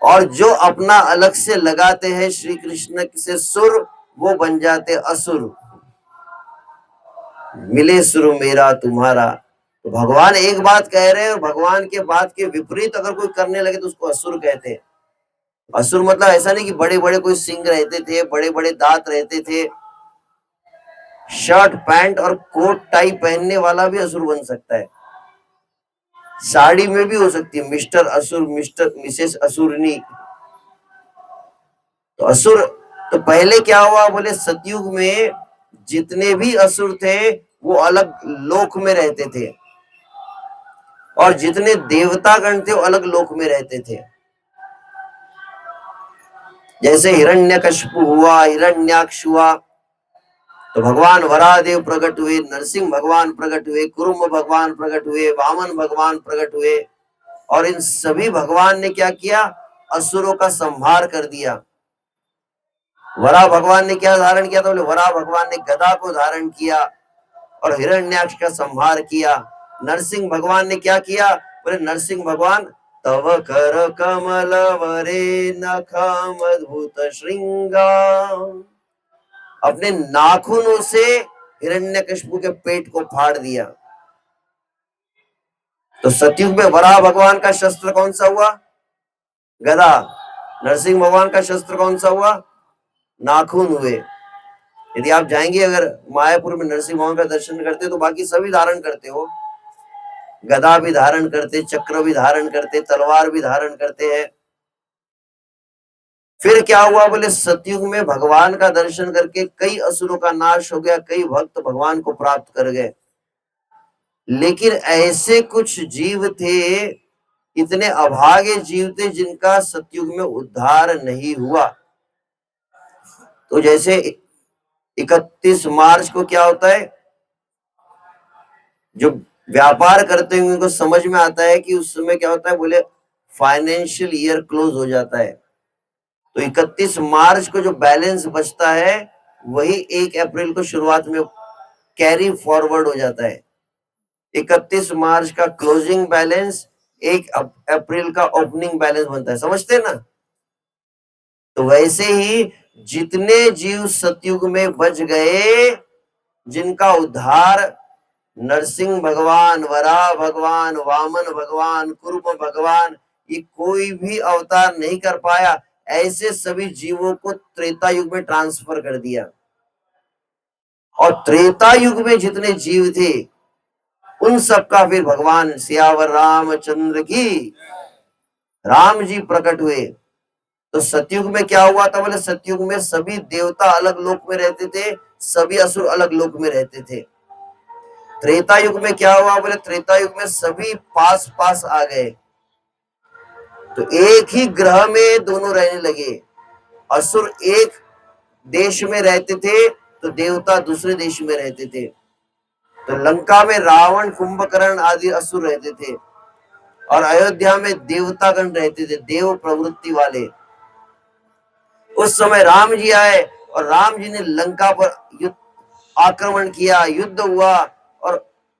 और जो अपना अलग से लगाते हैं श्री कृष्ण से सुर, वो बन जाते असुर। मिले सुर मेरा तुम्हारा। तो भगवान एक बात कह रहे हैं और भगवान के बात के विपरीत अगर कोई करने लगे तो उसको असुर कहते हैं। असुर मतलब ऐसा नहीं कि बड़े बड़े कोई सिंह रहते थे, बड़े बड़े दांत रहते थे, शर्ट पैंट और कोट टाई पहनने वाला भी असुर बन सकता है। साड़ी में भी हो सकती है मिस्टर असुर, मिस्टर मिसेस असुरनी। तो असुर, तो पहले क्या हुआ, बोले सतयुग में जितने भी असुर थे वो अलग लोक में रहते थे और जितने देवतागण थे वो अलग लोक में रहते थे। जैसे हिरण्यकशिपु हुआ, हिरण्याक्ष हुआ, तो भगवान वराहदेव प्रकट हुए, नरसिंह भगवान प्रकट हुए, कुरुम्ब भगवान प्रकट हुए, वामन भगवान प्रकट हुए। और इन सभी भगवान ने क्या किया, असुरों का संहार कर दिया। वराह भगवान ने क्या धारण किया था, बोले वराह भगवान ने गदा को धारण किया और हिरण्याक्ष का संहार किया। नरसिंह भगवान ने क्या किया, बोले नरसिंह भगवान तव कर कमल वरे नखम अद्भुत श्रृंगा, अपने नाखूनों से हिरण्यकशिपु के पेट को फाड़ दिया। तो सतयुग में वराह भगवान का शस्त्र कौन सा हुआ, गदा। नरसिंह भगवान का शस्त्र कौन सा हुआ, नाखून हुए। यदि आप जाएंगे अगर मायापुर में नरसिंह भगवान का दर्शन करते तो बाकी सभी धारण करते हो, गदा भी धारण करते, चक्र भी धारण करते, तलवार भी धारण करते हैं। फिर क्या हुआ, बोले सतयुग में भगवान का दर्शन करके कई असुरों का नाश हो गया, कई भक्त भगवान को प्राप्त कर गए। लेकिन ऐसे कुछ जीव थे, इतने अभागे जीव थे जिनका सतयुग में उद्धार नहीं हुआ। तो जैसे 31 मार्च को क्या होता है, जो व्यापार करते हैं उनको समझ में आता है कि उस समय क्या होता है, बोले फाइनेंशियल ईयर क्लोज हो जाता है। तो 31 मार्च को जो बैलेंस बचता है वही 1 अप्रैल को शुरुआत में कैरी फॉरवर्ड हो जाता है। 31 मार्च का क्लोजिंग बैलेंस 1 अप्रैल का ओपनिंग बैलेंस बनता है, समझते हैं ना। तो वैसे ही जितने जीव सतयुग में बच गए, जिनका उद्धार नरसिंह भगवान, वराह भगवान, वामन भगवान, कुर्म भगवान, ये कोई भी अवतार नहीं कर पाया, ऐसे सभी जीवों को त्रेता युग में ट्रांसफर कर दिया। और त्रेता युग में जितने जीव थे उन सबका फिर भगवान सियावर रामचंद्र की, राम जी प्रकट हुए। तो सतयुग में क्या हुआ था, बोले सतयुग में सभी देवता अलग लोक में रहते थे, सभी असुर अलग लोक में रहते थे। त्रेता युग में क्या हुआ, बोले त्रेता युग में सभी पास पास आ गए। तो एक ही ग्रह में दोनों रहने लगे। असुर एक देश में रहते थे तो देवता दूसरे देश में रहते थे। तो लंका में रावण, कुंभकर्ण आदि असुर रहते थे और अयोध्या में देवतागण रहते थे, देव प्रवृत्ति वाले। उस समय राम जी आए और राम जी ने लंका पर युद्ध आक्रमण किया, युद्ध हुआ और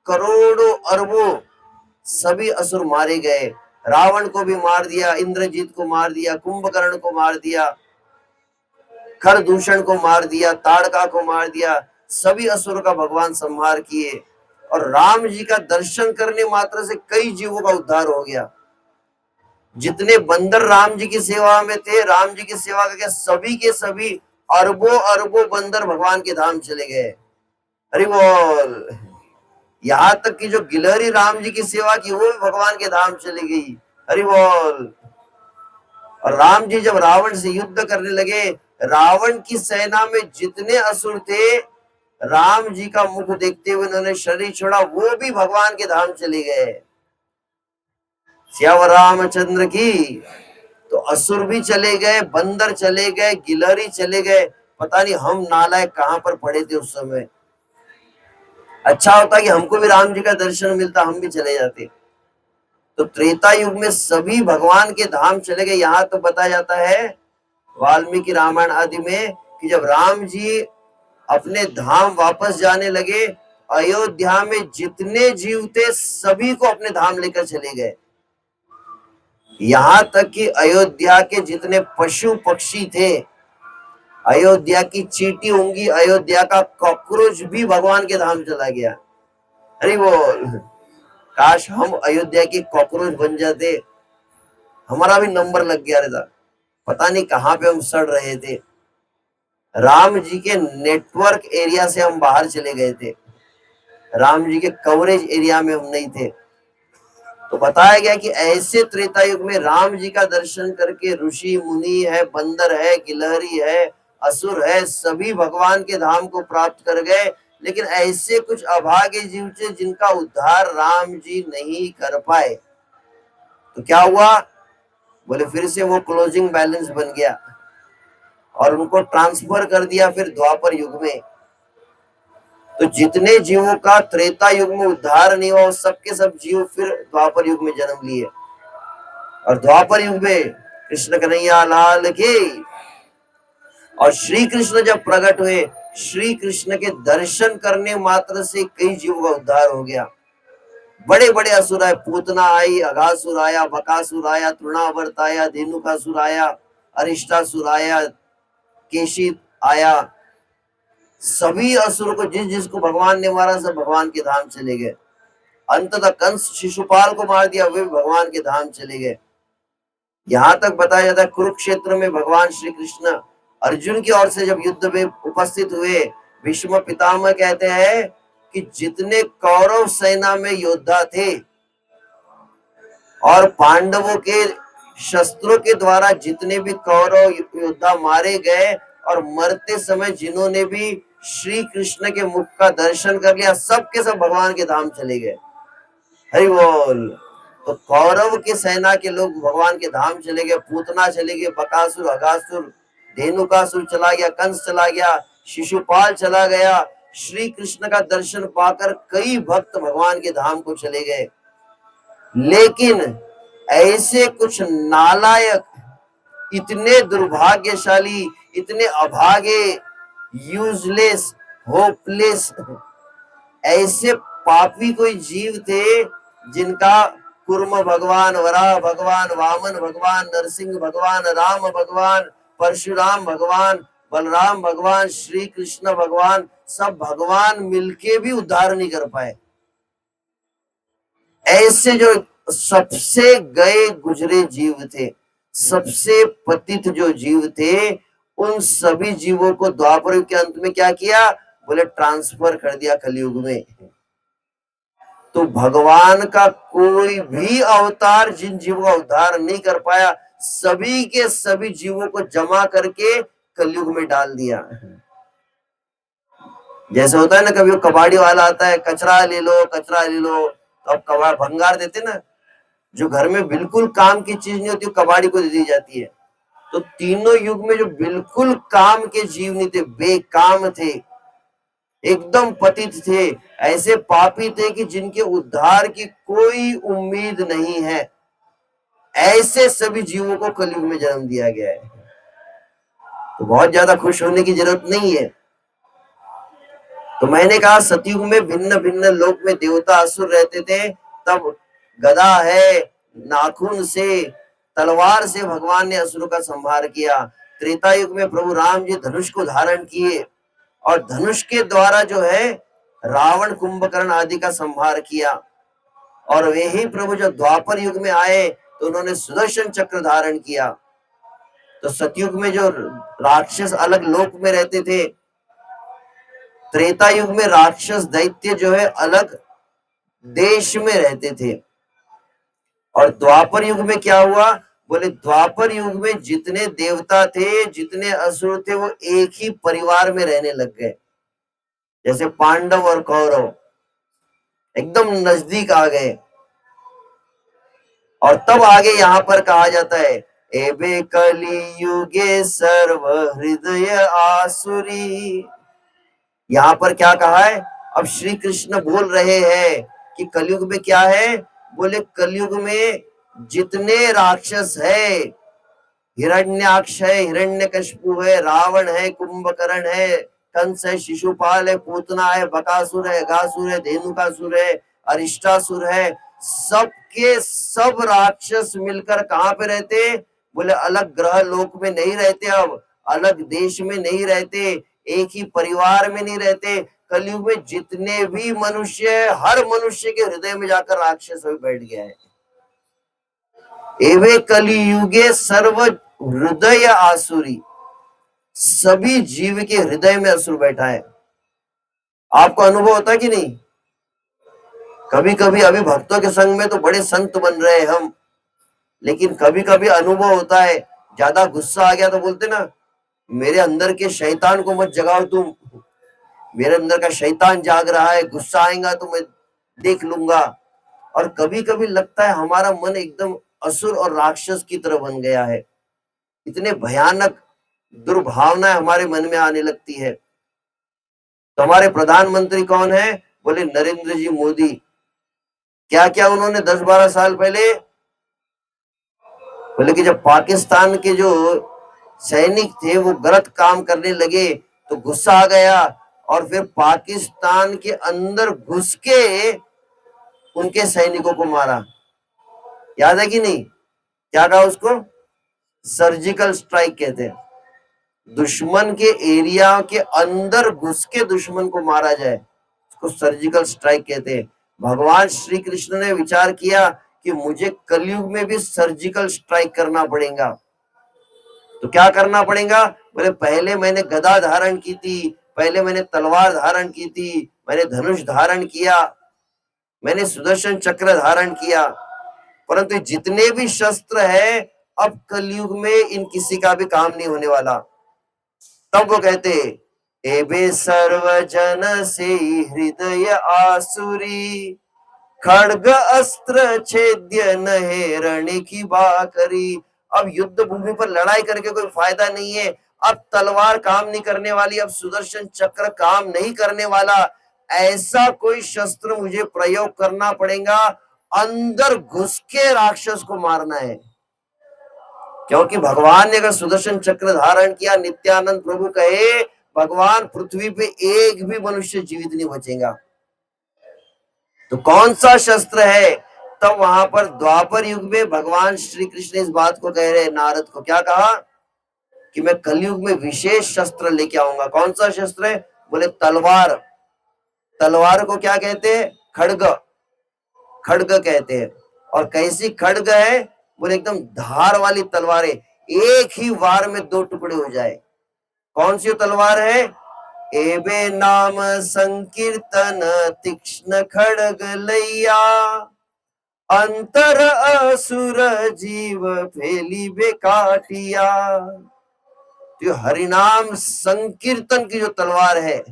करोड़ों अरबों सभी असुर मारे गए। रावण को भी मार दिया, इंद्रजीत को मार दिया, कुंभकर्ण को मार दिया, खरदूषण को मार दिया, ताड़का को मार दिया, सभी असुरों का भगवान संहार किए। और राम जी का दर्शन करने मात्र से कई जीवों का उद्धार हो गया। जितने बंदर राम जी की सेवा में थे, राम जी की सेवा करके सभी के सभी अरबों अरबों बंदर भगवान के धाम चले गए। हरि बोल। यहाँ तक कि जो गिलहरी राम जी की सेवा की वो भी भगवान के धाम चली गई। हरि बोल। और राम जी जब रावण से युद्ध करने लगे, रावण की सेना में जितने असुर थे, राम जी का मुख देखते हुए उन्होंने शरीर छोड़ा, वो भी भगवान के धाम चले गए। श्याम रामचंद्र की। तो असुर भी चले गए, बंदर चले गए, गिलहरी चले गए। पता नहीं हम नालायक कहां पर पड़े थे उस समय। अच्छा होता कि हमको भी राम जी का दर्शन मिलता, हम भी चले जाते। तो त्रेता युग में सभी भगवान के धाम चले गए। यहाँ तो बताया जाता है वाल्मीकि रामायण आदि में कि जब राम जी अपने धाम वापस जाने लगे, अयोध्या में जितने जीव थे सभी को अपने धाम लेकर चले गए। यहाँ तक कि अयोध्या के जितने पशु पक्षी थे, अयोध्या की चींटी होंगी, अयोध्या का कॉकरोच भी भगवान के धाम चला गया। अरे बोल। काश हम अयोध्या के कॉकरोच बन जाते, हमारा भी नंबर लग गया रहता। पता नहीं कहां पे हम सड़ रहे थे। राम जी के नेटवर्क एरिया से हम बाहर चले गए थे, राम जी के कवरेज एरिया में हम नहीं थे। तो बताया गया कि ऐसे त्रेता युग में राम जी का दर्शन करके ऋषि मुनि है, बंदर है, गिलहरी है, असुर है, सभी भगवान के धाम को प्राप्त कर गए। लेकिन ऐसे कुछ अभागे जीव थे जिनका उद्धार राम जी नहीं कर पाए। तो क्या हुआ, बोले फिर से वो क्लोजिंग बैलेंस बन गया और उनको ट्रांसफर कर दिया फिर द्वापर युग में। तो जितने जीवों का त्रेता युग में उद्धार नहीं हुआ, सबके सब जीव फिर द्वापर युग में जन्म लिए। और द्वापर युग में कृष्ण कन्हैया लाल की। और श्री कृष्ण जब प्रकट हुए, श्री कृष्ण के दर्शन करने मात्र से कई जीवों का उद्धार हो गया। बड़े बड़े असुर आए, पूतना आई, अघासुर आया, बकासुर आया, तृणावर्त आया, धेनुकासुर आया, अरिष्टासुर आया, केशी आया। सभी असुर को जिस जिसको भगवान ने मारा, सब भगवान के धाम चले गए। अंततः कंस शिशुपाल को मार दिया, वे भगवान के धाम चले गए। यहां तक बताया जाता है कुरुक्षेत्र में भगवान श्री कृष्ण अर्जुन की ओर से जब युद्ध में उपस्थित हुए, भीष्म पितामह कहते हैं कि जितने कौरव सेना में योद्धा थे और पांडवों के शस्त्रों के द्वारा जितने भी कौरव योद्धा मारे गए, और मरते समय जिन्होंने भी श्री कृष्ण के मुख का दर्शन कर लिया, सब के सब भगवान के धाम चले गए। हरि बोल। तो कौरव की सेना के लोग भगवान के धाम चले गए, पूतना चले गए, बकासुर, अघासुर, धेनुकासुर चला गया, कंस चला गया, शिशुपाल चला गया। श्री कृष्ण का दर्शन पाकर कई भक्त भगवान के धाम को चले गए। लेकिन ऐसे कुछ नालायक, इतने दुर्भाग्यशाली, इतने अभागे, यूजलेस, होपलेस, ऐसे पापी कोई जीव थे जिनका कुर्म भगवान, वराह भगवान, वामन भगवान, नरसिंह भगवान, राम भगवान, परशुराम भगवान, बलराम भगवान, श्री कृष्ण भगवान, सब भगवान मिलके भी उद्धार नहीं कर पाए। ऐसे जो सबसे गए गुजरे जीव थे, सबसे पतित जो जीव थे, उन सभी जीवों को द्वापर युग के अंत में क्या किया? बोले ट्रांसफर कर दिया कलयुग में। तो भगवान का कोई भी अवतार जिन जीवों का उद्धार नहीं कर पाया, सभी के सभी जीवों को जमा करके कलयुग में डाल दिया। जैसे होता है ना, कभी वो कबाड़ी वाला आता है, कचरा ले लो, कचरा ले लो, तो अब कबाड़ भंगार देते ना, जो घर में बिल्कुल काम की चीज नहीं होती वो कबाड़ी को दे दी जाती है। तो तीनों युग में जो बिल्कुल काम के जीव नहीं थे, बेकाम थे, एकदम पतित थे, ऐसे पापी थे कि जिनके उद्धार की कोई उम्मीद नहीं है, ऐसे सभी जीवों को कलयुग में जन्म दिया गया है। तो बहुत ज्यादा खुश होने की जरूरत नहीं है। तो मैंने कहा सतयुग में भिन्न भिन्न लोक में देवता असुर रहते थे, तब गदा है, नाखून से, तलवार से भगवान ने असुरों का संहार किया। त्रेता युग में प्रभु राम जी धनुष को धारण किए और धनुष के द्वारा जो है रावण, कुंभकर्ण आदि का संहार किया। और वे ही प्रभु जो द्वापर युग में आए तो उन्होंने सुदर्शन चक्र धारण किया। तो सतयुग में जो राक्षस अलग लोक में रहते थे, त्रेता युग में राक्षस दैत्य जो है अलग देश में रहते थे। और द्वापर युग में क्या हुआ? बोले द्वापर युग में जितने देवता थे, जितने असुर थे, वो एक ही परिवार में रहने लग गए। जैसे पांडव और कौरव एकदम नजदीक आ गए। और तब आगे यहाँ पर कहा जाता है, एबे कलियुगे सर्व हृदय आसुरी। यहाँ पर क्या कहा है? अब श्री कृष्ण बोल रहे हैं कि कलयुग में क्या है? बोले कलयुग में जितने राक्षस है, हिरण्याक्ष है, हिरण्यकशिपु है, रावण है, कुंभकर्ण है, कंस है, शिशुपाल है, पूतना है, बकासुर है, अघासुर है, धेनुकासुर है, अरिष्टासुर है, सबके सब राक्षस मिलकर कहाँ पे रहते? बोले अलग ग्रह लोक में नहीं रहते, अब अलग देश में नहीं रहते, एक ही परिवार में नहीं रहते। कलयुग में जितने भी मनुष्य है, हर मनुष्य के हृदय में जाकर राक्षस बैठ गया है। एवे कलियुगे सर्व हृदय आसुरी, सभी जीव के हृदय में असुर बैठा है। आपको अनुभव होता है कि नहीं? कभी कभी अभी भक्तों के संग में तो बड़े संत बन रहे हैं हम, लेकिन कभी कभी अनुभव होता है, ज्यादा गुस्सा आ गया तो बोलते ना, मेरे अंदर के शैतान को मत जगाओ तुम, मेरे अंदर का शैतान जाग रहा है, गुस्सा आएगा तो मैं देख लूंगा। और कभी कभी लगता है हमारा मन एकदम असुर और राक्षस की तरह बन गया है, इतने भयानक दुर्भावनाएं हमारे मन में आने लगती है। तो हमारे प्रधानमंत्री कौन है? बोले नरेंद्र जी मोदी। क्या क्या उन्होंने 10-12 साल पहले बोले कि जब पाकिस्तान के जो सैनिक थे वो गलत काम करने लगे तो गुस्सा आ गया और फिर पाकिस्तान के अंदर घुस के उनके सैनिकों को मारा। याद है कि नहीं? क्या कहा उसको? सर्जिकल स्ट्राइक कहते हैं। दुश्मन के एरिया के अंदर घुस के दुश्मन को मारा जाए, उसको सर्जिकल स्ट्राइक कहते हैं। भगवान श्री कृष्ण ने विचार किया कि मुझे कलयुग में भी सर्जिकल स्ट्राइक करना पड़ेगा। तो क्या करना पड़ेगा? बोले पहले मैंने गदा धारण की थी, पहले मैंने तलवार धारण की थी, मैंने धनुष धारण किया, मैंने सुदर्शन चक्र धारण किया, परंतु जितने भी शस्त्र है अब कलयुग में इन किसी का भी काम नहीं होने वाला। तब वो कहते एबे सर्वजन से हृदय आसुरी, खड्ग अस्त्र छेद्य नहे रण की बाकरी। अब युद्ध भूमि पर लड़ाई करके कोई फायदा नहीं है। अब तलवार काम नहीं करने वाली, अब सुदर्शन चक्र काम नहीं करने वाला। ऐसा कोई शस्त्र मुझे प्रयोग करना पड़ेगा, अंदर घुस के राक्षस को मारना है। क्योंकि भगवान ने अगर सुदर्शन चक्र धारण किया, नित्यानंद प्रभु कहे भगवान पृथ्वी पे एक भी मनुष्य जीवित नहीं बचेगा। तो कौन सा शस्त्र है? तब वहां पर द्वापर युग में भगवान श्री कृष्ण इस बात को कह रहे नारद को। क्या कहा? कि मैं कलयुग में विशेष शस्त्र लेके आऊंगा। कौन सा शस्त्र है? बोले तलवार। तलवार को क्या कहते हैं? खड्ग। खड्ग कहते हैं। और कैसी खड्ग है? बोले एकदम धार वाली तलवारें, एक ही वार में दो टुकड़े हो जाए। कौन सी तलवार है? एबे नाम संकीर्तन तीक्ष्ण खड्ग लैया, अंतर असुर जीव फैली बेकाटिया। तो हरिनाम संकीर्तन की जो तलवार है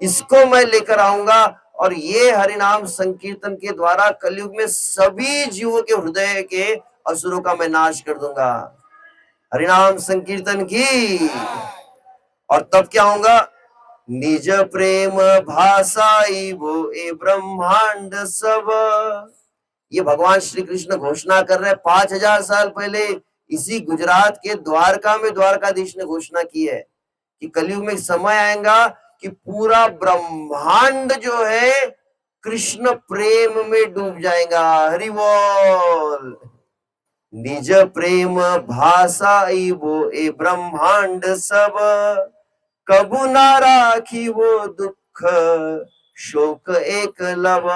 इसको मैं लेकर आऊंगा, और ये हरिनाम संकीर्तन के द्वारा कलयुग में सभी जीवों के हृदय के असुरों का मैं नाश कर दूंगा। हरिनाम संकीर्तन की। और तब क्या होगा? निज प्रेम भाषाई वो ए ब्रह्मांड सब। ये भगवान श्री कृष्ण घोषणा कर रहे हैं 5000 साल पहले इसी गुजरात के द्वारका में द्वारकाधीश ने घोषणा की है कि कलयुग में समय आएगा कि पूरा ब्रह्मांड जो है कृष्ण प्रेम में डूब जाएगा। हरि बोल। निज प्रेम भाषा वो ए ब्रह्मांड सब, कबू ना राखी वो दुख शोक एक लव।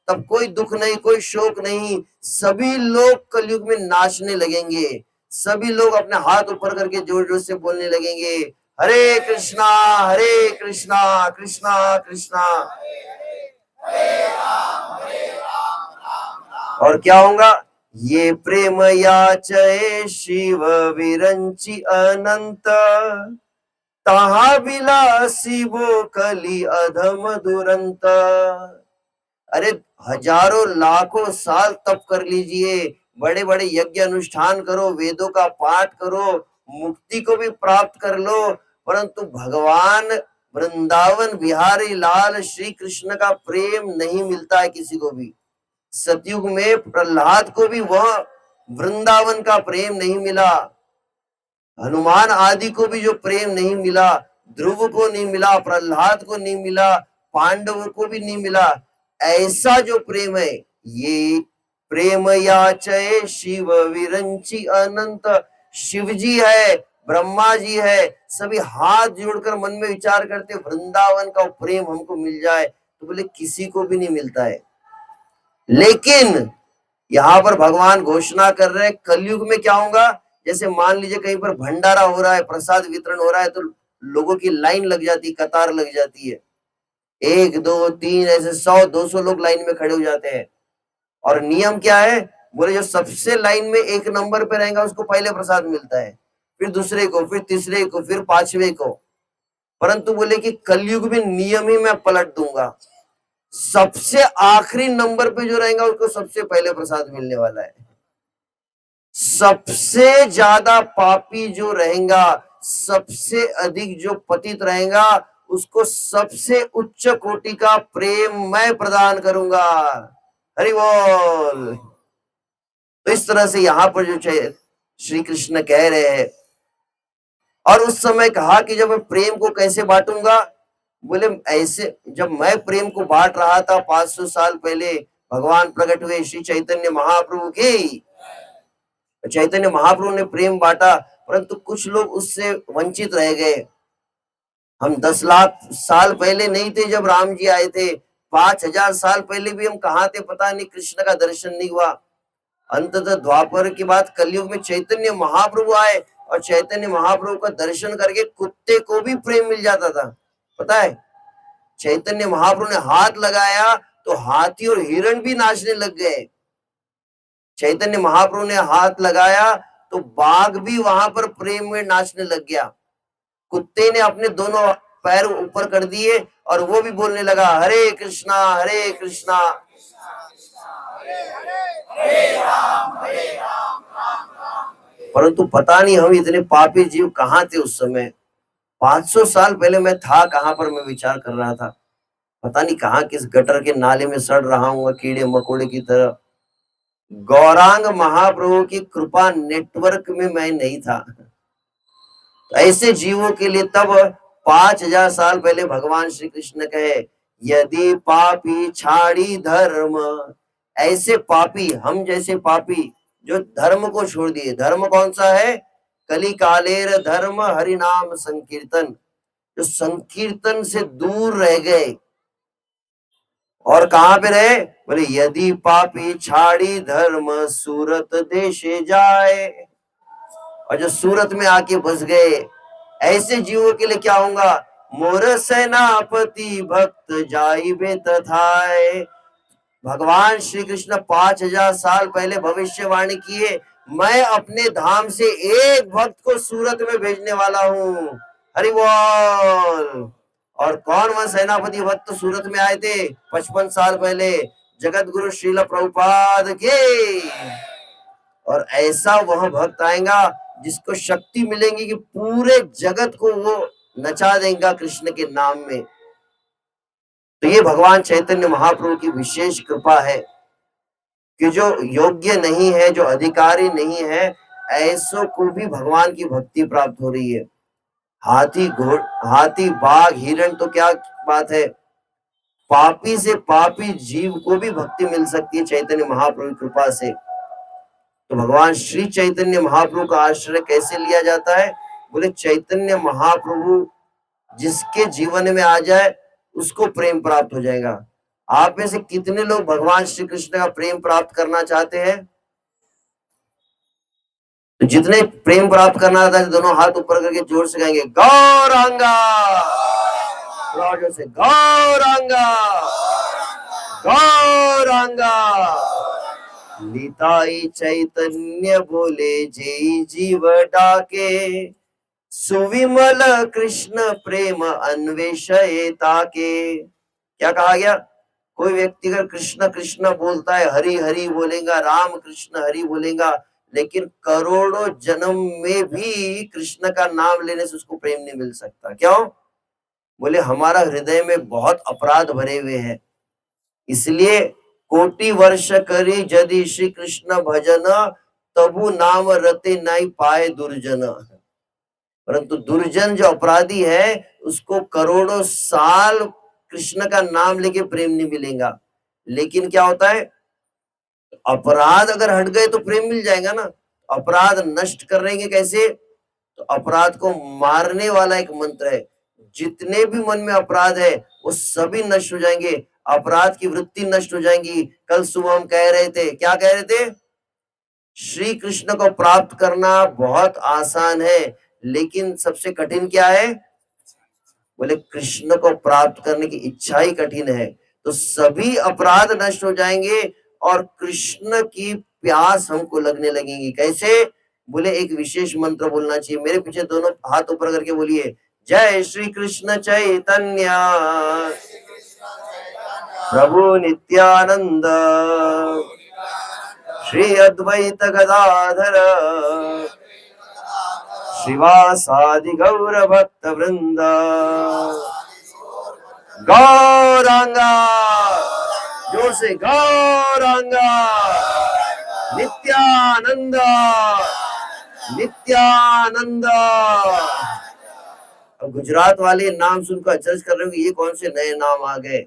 तब कोई दुख नहीं, कोई शोक नहीं, सभी लोग कलयुग में नाचने लगेंगे। सभी लोग अपने हाथ ऊपर करके जोर जोर से बोलने लगेंगे हरे कृष्णा कृष्णा कृष्णा। और क्या होगा? ये प्रेम याचय शिव विरंची अनंत, तहा बिलासी वो कली अधम दुरंत। अरे हजारों लाखों साल तप कर लीजिए, बड़े बड़े यज्ञ अनुष्ठान करो, वेदों का पाठ करो, मुक्ति को भी प्राप्त कर लो, परंतु भगवान वृंदावन बिहारी लाल श्री कृष्ण का प्रेम नहीं मिलता है किसी को भी। सतयुग में प्रहलाद को भी वह वृंदावन का प्रेम नहीं मिला, हनुमान आदि को भी जो प्रेम नहीं मिला, ध्रुव को नहीं मिला, प्रहलाद को नहीं मिला, पांडवों को भी नहीं मिला। ऐसा जो प्रेम है, ये प्रेम याचय शिव विरंची अनंत। शिव जी है, ब्रह्मा जी है, सभी हाथ जोड़कर मन में विचार करते वृंदावन का प्रेम हमको मिल जाए। तो बोले किसी को भी नहीं मिलता है। लेकिन यहाँ पर भगवान घोषणा कर रहे हैं कलयुग में क्या होगा? जैसे मान लीजिए कहीं पर भंडारा हो रहा है, प्रसाद वितरण हो रहा है, तो लोगों की लाइन लग जाती, कतार लग जाती है। 1 2 3 ऐसे 100-200 लोग लाइन में खड़े हो जाते हैं। और नियम क्या है? बोले जो सबसे लाइन में 1 नंबर पे रहेगा उसको पहले प्रसाद मिलता है, फिर दूसरे को, फिर तीसरे को, फिर 5वें को। परंतु बोले कि कलयुग में नियम ही मैं पलट दूंगा, सबसे आखिरी नंबर पे जो रहेगा उसको सबसे पहले प्रसाद मिलने वाला है। सबसे ज्यादा पापी जो रहेगा, सबसे अधिक जो पतित रहेगा, उसको सबसे उच्च कोटि का प्रेम मैं प्रदान करूंगा। हरि बोल। तो इस तरह से यहाँ पर जो श्री कृष्ण कह रहे हैं। और उस समय कहा कि जब मैं प्रेम को कैसे बांटूंगा, बोले ऐसे जब मैं प्रेम को बांट रहा था 500 साल पहले, भगवान प्रकट हुए श्री चैतन्य महाप्रभु के, चैतन्य महाप्रभु ने प्रेम बांटा, परंतु कुछ लोग उससे वंचित रह गए। हम 10 लाख साल पहले नहीं थे जब राम जी आए थे, 5000 साल पहले भी हम कहाँ थे पता नहीं, कृष्ण का दर्शन नहीं हुआ। अंततः द्वापर के बाद कलयुग में चैतन्य महाप्रभु आए, और चैतन्य महाप्रभु का दर्शन करके कुत्ते को भी प्रेम मिल जाता था। पता है, चैतन्य महाप्रभु ने हाथ लगाया तो हाथी और हिरण भी नाचने लग गए। चैतन्य महाप्रभु ने हाथ लगाया तो बाघ भी वहां पर प्रेम में नाचने लग गया। कुत्ते ने अपने दोनों पैर ऊपर कर दिए और वो भी बोलने लगा, हरे कृष्णा हरे कृष्णा, परंतु पता नहीं हम इतने पापी जीव कहाँ थे उस समय। 500 साल पहले मैं था कहाँ पर, मैं विचार कर रहा था, पता नहीं कहाँ किस गटर के नाले में सड़ रहा हूँ कीड़े मकोड़े की तरह। गौरांग महाप्रभु की कृपा नेटवर्क में मैं नहीं था। तो ऐसे जीवों के लिए तब 5000 साल पहले भगवान श्री कृष्ण कहे, यदि पापी छाड़ी धर्म, ऐसे पापी, हम जैसे पापी जो धर्म को छोड़ दिए। धर्म कौन सा है? कली कालेर धर्म हरि नाम संकीर्तन, जो संकीर्तन से दूर रह गए। और कहां पे रहे? बोले यदि पापी छाड़ी धर्म सूरत देशे जाए, और जो सूरत में आके बस गए, ऐसे जीवों के लिए क्या होगा? मोर सेनापति भक्त जाइबे तथाए। भगवान श्री कृष्ण 5000 साल पहले भविष्यवाणी किए, मैं अपने धाम से एक भक्त को सूरत में भेजने वाला हूँ। हरि बोल। और कौन वह सेनापति भक्त सूरत में आए थे 55 साल पहले? जगत गुरु श्रील प्रभुपाद के। और ऐसा वह भक्त आएगा जिसको शक्ति मिलेगी कि पूरे जगत को वो नचा देगा कृष्ण के नाम में। तो ये भगवान चैतन्य महाप्रभु की विशेष कृपा है कि जो योग्य नहीं है, जो अधिकारी नहीं है, ऐसों को भी भगवान की भक्ति प्राप्त हो रही है। हाथी बाघ हिरण तो क्या बात है, पापी से पापी जीव को भी भक्ति मिल सकती है चैतन्य महाप्रभु की कृपा से। तो भगवान श्री चैतन्य महाप्रभु का आश्रय कैसे लिया जाता है? बोले चैतन्य महाप्रभु जिसके जीवन में आ जाए उसको प्रेम प्राप्त हो जाएगा। आप में से कितने लोग भगवान श्री कृष्ण का प्रेम प्राप्त करना चाहते हैं? तो जितने प्रेम प्राप्त करना चाहते हैं दोनों हाथ ऊपर करके जोर से कहेंगे, गौरांगा। जोर से गौरांगा गौरांगा। निताई चैतन्य बोले जय जीव डाके, सुविमल कृष्ण प्रेम अन्वेषये ताके। क्या कहा गया? कोई व्यक्ति अगर कृष्ण कृष्ण बोलता है, हरि हरि बोलेगा, राम कृष्ण हरि बोलेगा, लेकिन करोड़ों जन्म में भी कृष्ण का नाम लेने से उसको प्रेम नहीं मिल सकता। क्यों? बोले हमारा हृदय में बहुत अपराध भरे हुए हैं, इसलिए कोटि वर्ष करी यदि श्री कृष्ण भजन, तबु नाम रते नहीं पाए दुर्जन। परंतु दुर्जन जो अपराधी है उसको करोड़ों साल कृष्ण का नाम लेके प्रेम नहीं मिलेगा। लेकिन क्या होता है, अपराध अगर हट गए तो प्रेम मिल जाएगा ना। अपराध नष्ट करेंगे कैसे? तो अपराध को मारने वाला एक मंत्र है, जितने भी मन में अपराध है वो सभी नष्ट हो जाएंगे, अपराध की वृत्ति नष्ट हो जाएंगी। कल सुबह हम कह रहे थे, क्या कह रहे थे? श्री कृष्ण को प्राप्त करना बहुत आसान है, लेकिन सबसे कठिन क्या है? बोले कृष्ण को प्राप्त करने की इच्छा ही कठिन है। तो सभी अपराध नष्ट हो जाएंगे और कृष्ण की प्यास हमको लगने लगेगी। कैसे? बोले एक विशेष मंत्र बोलना चाहिए। मेरे पीछे दोनों हाथ ऊपर करके बोलिए, जय श्री कृष्ण चैतन्य प्रभु नित्यानंद श्री अद्वैत गदाधर श्रीवासादि गौर भक्त वृंद गौरांगा। जोर से गौरांगा नित्यानंद, नित्यानंद। अब गुजरात वाले नाम सुनकर अचरज कर रहे हो कि ये कौन से नए नाम आ गए,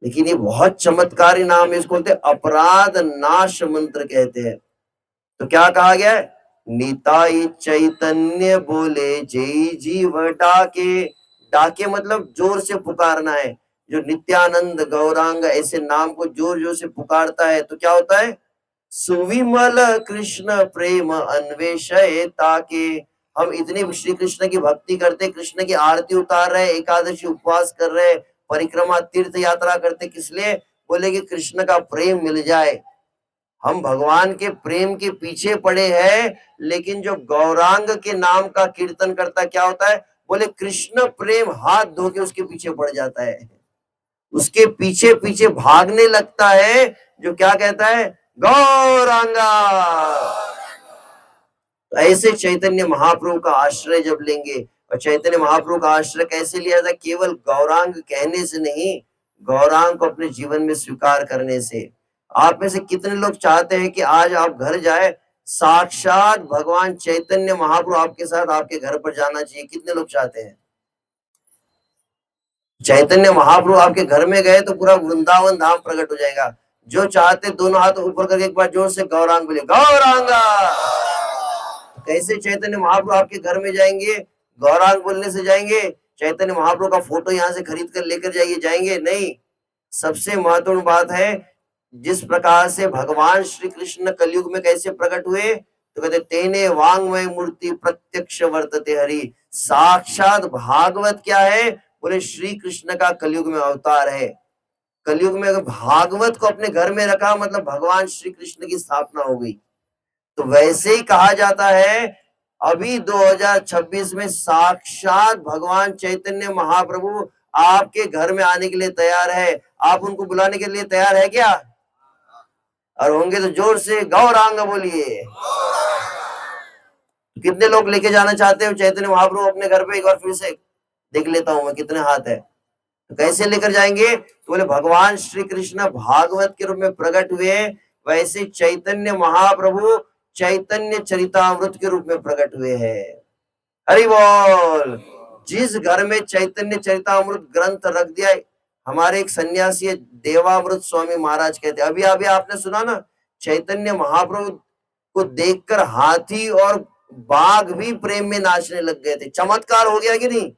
लेकिन ये बहुत चमत्कारी नाम है। इसको बोलते अपराध नाश मंत्र कहते हैं। तो क्या कहा गया है? निताई चैतन्य बोले जय जीव डाके। डाके मतलब जोर से पुकारना है। जो नित्यानंद गौरांग ऐसे नाम को जोर जोर से पुकारता है तो क्या होता है? सुविमल कृष्ण प्रेम अन्वेषय ताके। हम इतनी श्री कृष्ण की भक्ति करते, कृष्ण की आरती उतार रहे, एकादशी उपवास कर रहे, परिक्रमा तीर्थ यात्रा करते, किस लिए? बोले कि कृष्ण का प्रेम मिल जाए। हम भगवान के प्रेम के पीछे पड़े हैं, लेकिन जो गौरांग के नाम का कीर्तन करता क्या होता है? बोले कृष्ण प्रेम हाथ धो के उसके पीछे पड़ जाता है, उसके पीछे पीछे भागने लगता है। जो क्या कहता है? गौरांगा। तो ऐसे चैतन्य महाप्रभु का आश्रय जब लेंगे, और चैतन्य महाप्रभु का आश्रय कैसे लिया जाए? केवल गौरांग कहने से नहीं, गौरांग को अपने जीवन में स्वीकार करने से। आप में से कितने लोग चाहते हैं कि आज आप घर जाए, साक्षात भगवान चैतन्य महाप्रभु आपके साथ आपके घर पर जाना चाहिए? कितने लोग चाहते हैं? चैतन्य महाप्रभु आपके घर में गए तो पूरा वृंदावन धाम प्रकट हो जाएगा। जो चाहते दोनों हाथ ऊपर करके एक बार जोर से गौरांग बोले, गौरांगा। कैसे चैतन्य महाप्रभु आपके घर में जाएंगे? गौरांग बोलने से जाएंगे? चैतन्य महाप्रभु का फोटो यहाँ से खरीद कर लेकर जाइए, जाएंगे नहीं। सबसे महत्वपूर्ण बात है, जिस प्रकार से भगवान श्री कृष्ण कलयुग में कैसे प्रकट हुए, तो कहते तेने वांगमय मूर्ति प्रत्यक्ष वर्तते हरि। साक्षात भागवत क्या है? बोले श्री कृष्ण का कलयुग में अवतार है। कलयुग में अगर भागवत को अपने घर में रखा मतलब भगवान श्री कृष्ण की स्थापना हो गई। तो वैसे ही कहा जाता है, अभी 2026 में साक्षात भगवान चैतन्य महाप्रभु आपके घर में आने के लिए तैयार है। आप उनको बुलाने के लिए तैयार है क्या? और होंगे तो जोर से गौरांग बोलिए। कितने लोग लेके जाना चाहते हो चैतन्य महाप्रभु अपने घर पे? एक बार फिर से देख लेता हूं मैं कितने हाथ है। तो कैसे लेकर जाएंगे? तो बोले भगवान श्री कृष्ण भागवत के रूप में प्रकट हुए, वैसे चैतन्य महाप्रभु चैतन्य चरितामृत के रूप में प्रकट हुए हैं। हरि बोल। जिस घर में चैतन्य चरितामृत ग्रंथ रख दिया, हमारे एक सन्यासी देवामृत स्वामी महाराज कहते, अभी अभी आपने सुना ना, चैतन्य महाप्रभु को देखकर हाथी और बाघ भी प्रेम में नाचने लग गए थे। चमत्कार हो गया कि नहीं?